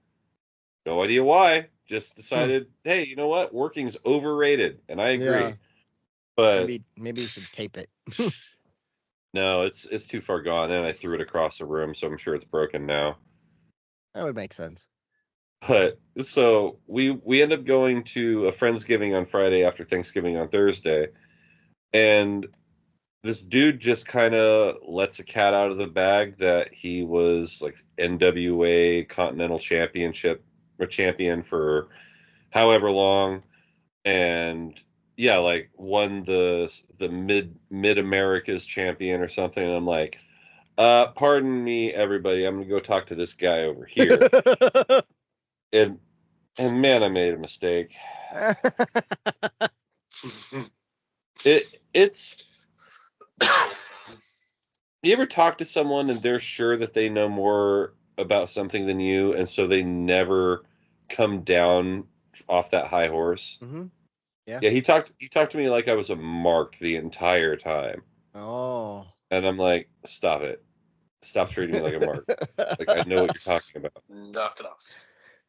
No idea why. Just decided, hey, you know what? Working's overrated, and I agree. Yeah. But Maybe you should tape it. no, it's too far gone, and I threw it across the room, so I'm sure it's broken now. That would make sense. But so we end up going to a Friendsgiving on Friday after Thanksgiving on Thursday, and this dude just kind of lets a cat out of the bag that he was like NWA Continental Championship or champion for however long, and yeah, like won the mid America's champion or something. And I'm like, pardon me, everybody, I'm gonna go talk to this guy over here. and man, I made a mistake. It's you ever talk to someone and they're sure that they know more about something than you, and so they never come down off that high horse? Mm-hmm. Yeah. Yeah, he talked to me like I was a mark the entire time. Oh. And I'm like, stop it. Stop treating me like a mark. Like I know what you're talking about. Knock it off.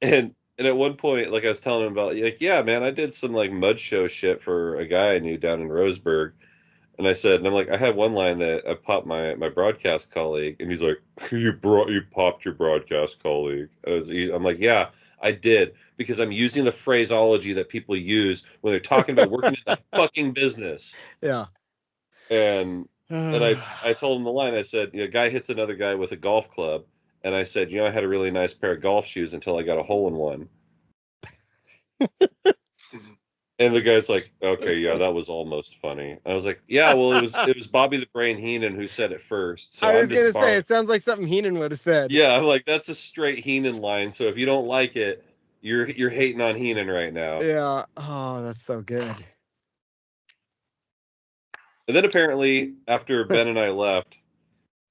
And at one point, like I was telling him about, like, yeah, man, I did some like mud show shit for a guy I knew down in Roseburg. And I said, and I'm like, I had one line that I popped my broadcast colleague, and he's like, you popped your broadcast colleague. I'm like, yeah, I did, because I'm using the phraseology that people use when they're talking about working in the fucking business. Yeah. And I told him the line. I said, a guy hits another guy with a golf club, and I said, I had a really nice pair of golf shoes until I got a hole in one. And the guy's like, okay, yeah, that was almost funny. I was like, yeah, well, it was Bobby the Brain Heenan who said it first. So I was gonna say it sounds like something Heenan would have said. Yeah, I'm like, that's a straight Heenan line. So if you don't like it, you're hating on Heenan right now. Yeah. Oh, that's so good. And then apparently, after Ben and I left,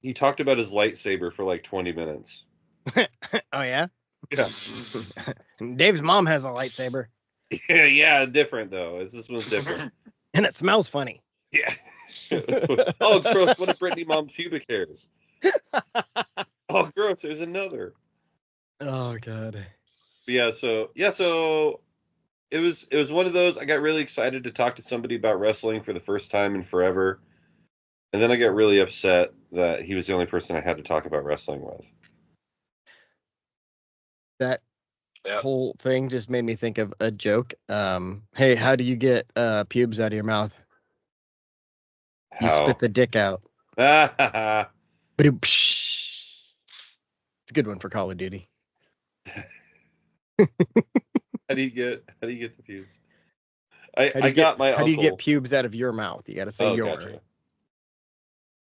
he talked about his lightsaber for like 20 minutes. Oh yeah. Yeah. Dave's mom has a lightsaber. Yeah, different though. This one's different. And it smells funny. Yeah. Oh, gross! What if Brittany mom's pubic hairs? Oh, gross! There's another. Oh god. So it was one of those. I got really excited to talk to somebody about wrestling for the first time in forever, and then I got really upset that he was the only person I had to talk about wrestling with. That whole thing just made me think of a joke. Hey, how do you get pubes out of your mouth? You spit the dick out. It's a good one for Call of Duty. How do you get the pubes? How do you get pubes out of your mouth? You got to say your. Gotcha.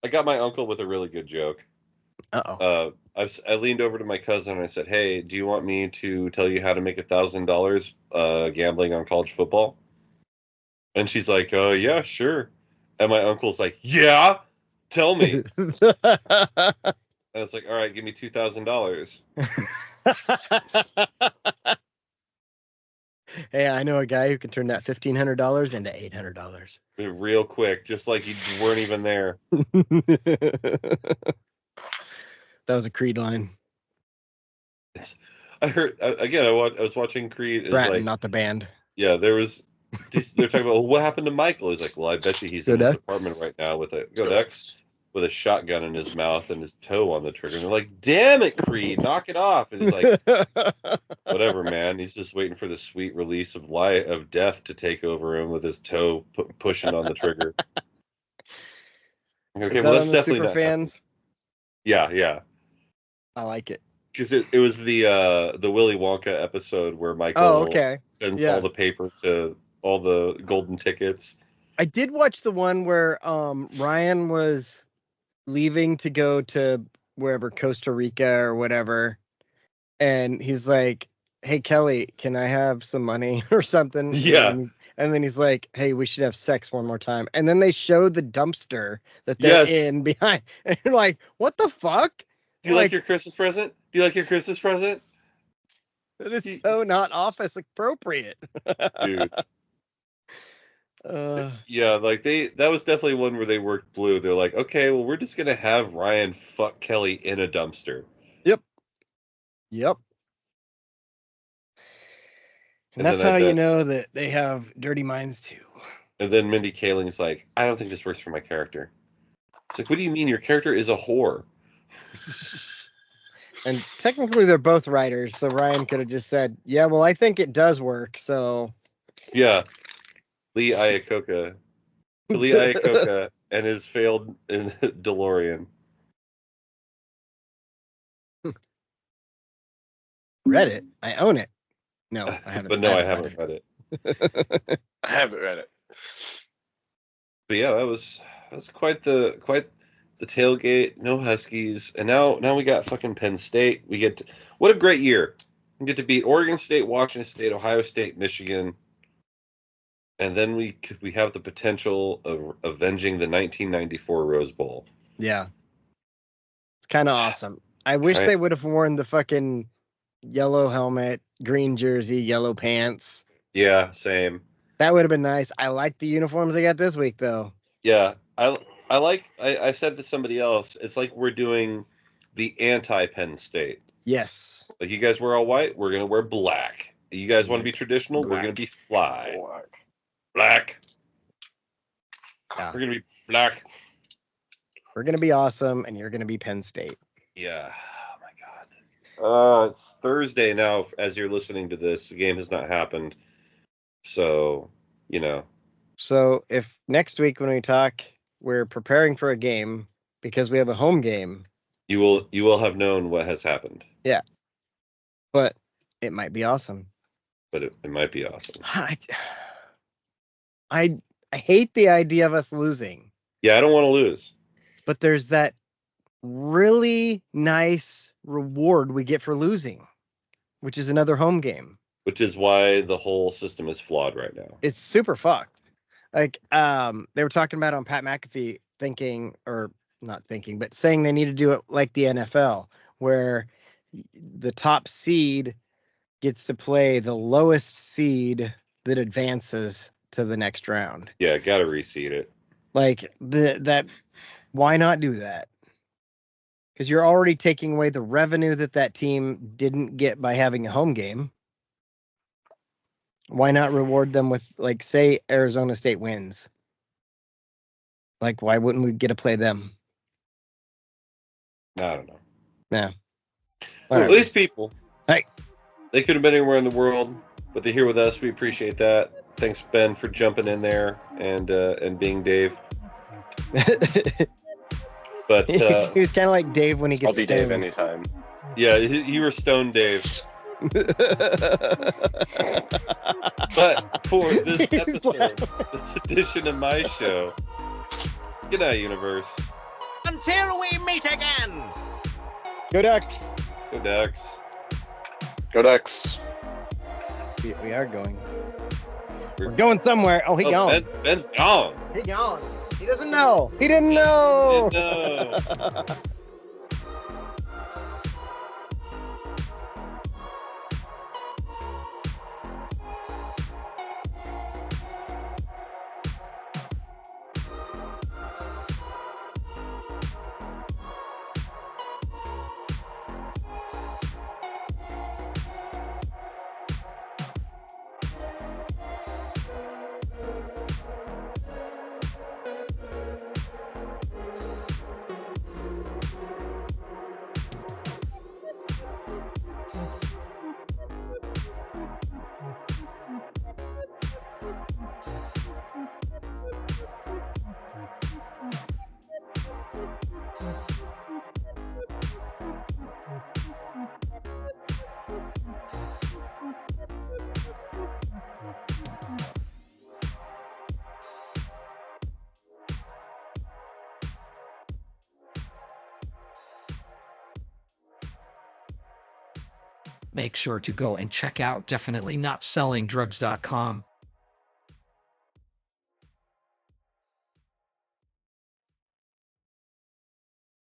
I got my uncle with a really good joke. Uh-oh. I leaned over to my cousin and I said, "Hey, do you want me to tell you how to make $1,000 gambling on college football?" And she's like, "Oh yeah, sure." And my uncle's like, "Yeah, tell me." And it's like, "All right, give me $2,000." Hey, I know a guy who can turn that $1,500 into $800. Real quick, just like you weren't even there. That was a Creed line. I heard again. I was watching Creed. Bratton, not the band. Yeah, there was they're talking about, well, what happened to Michael? He's like, well, I bet you he's in his apartment right now with a shotgun in his mouth and his toe on the trigger. And they're like, damn it, Creed, knock it off. And he's like, whatever, man. He's just waiting for the sweet release of death to take over him with his toe pushing on the trigger. Okay, Is well, that that's on the definitely super not fans? Yeah. I like it. Because it was the Willy Wonka episode where Michael okay. sends all the paper to all the golden tickets. I did watch the one where Ryan was leaving to go to wherever, Costa Rica or whatever, and he's like, hey, Kelly, can I have some money or something? Yeah. And then he's like, hey, we should have sex one more time. And then they showed the dumpster that they're in behind. And you're like, what the fuck? Do you like your Christmas present? That is so not office appropriate. Dude. Yeah, like that was definitely one where they worked blue. They're like, okay, well, we're just going to have Ryan fuck Kelly in a dumpster. Yep. And that's how you know that they have dirty minds too. And then Mindy Kaling's like, I don't think this works for my character. It's like, what do you mean? Your character is a whore. And technically they're both writers, so Ryan could have just said, yeah, well, I think it does work, so. Yeah. Lee Iacocca and his failed in DeLorean. Read it. I own it. No, I haven't. But no, I haven't read it. I haven't read it. But yeah, that was quite the tailgate. No Huskies, and now we got fucking Penn State. What a great year. We get to beat Oregon State, Washington State, Ohio State, Michigan, and then we have the potential of avenging the 1994 Rose Bowl. Yeah, it's kind of awesome. I wish they would have worn the fucking yellow helmet, green jersey, yellow pants. Yeah, same. That would have been nice. I like the uniforms they got this week, though. Yeah, I said to somebody else, it's like we're doing the anti-Penn State. Yes. Like, you guys wear all white, we're going to wear black. You guys want to be traditional, we're going to be fly. Black. Yeah. We're going to be black. We're going to be awesome, and you're going to be Penn State. Yeah. Oh, my God. It's Thursday now as you're listening to this. The game has not happened. So, So if next week when we talk, we're preparing for a game because we have a home game. You will have known what has happened. Yeah. But it might be awesome. But it might be awesome. I hate the idea of us losing. Yeah, I don't want to lose. But there's that really nice reward we get for losing, which is another home game. Which is why the whole system is flawed right now. It's super fucked. Like, they were talking about on Pat McAfee saying they need to do it like the NFL, where the top seed gets to play the lowest seed that advances to the next round. Yeah, gotta reseed it. Like why not do that? Because you're already taking away the revenue that team didn't get by having a home game. Why not reward them with, like, say Arizona State wins? Like, why wouldn't we get to play them? I don't know. Yeah. Well, these people. Hey. They could have been anywhere in the world, but they're here with us. We appreciate that. Thanks, Ben, for jumping in there and being Dave. But he was kind of like Dave when he gets stoned. I'll be Dave anytime. Yeah, you were Stone Dave. But for this episode, this edition of my show, good night, universe. Until we meet again. Go Ducks. Go Ducks. Go Ducks. We are going. We're going somewhere. Oh, he gone. Ben's gone. He gone. He doesn't know. He didn't know. He didn't know. Make sure to go and check out definitelynotsellingdrugs.com.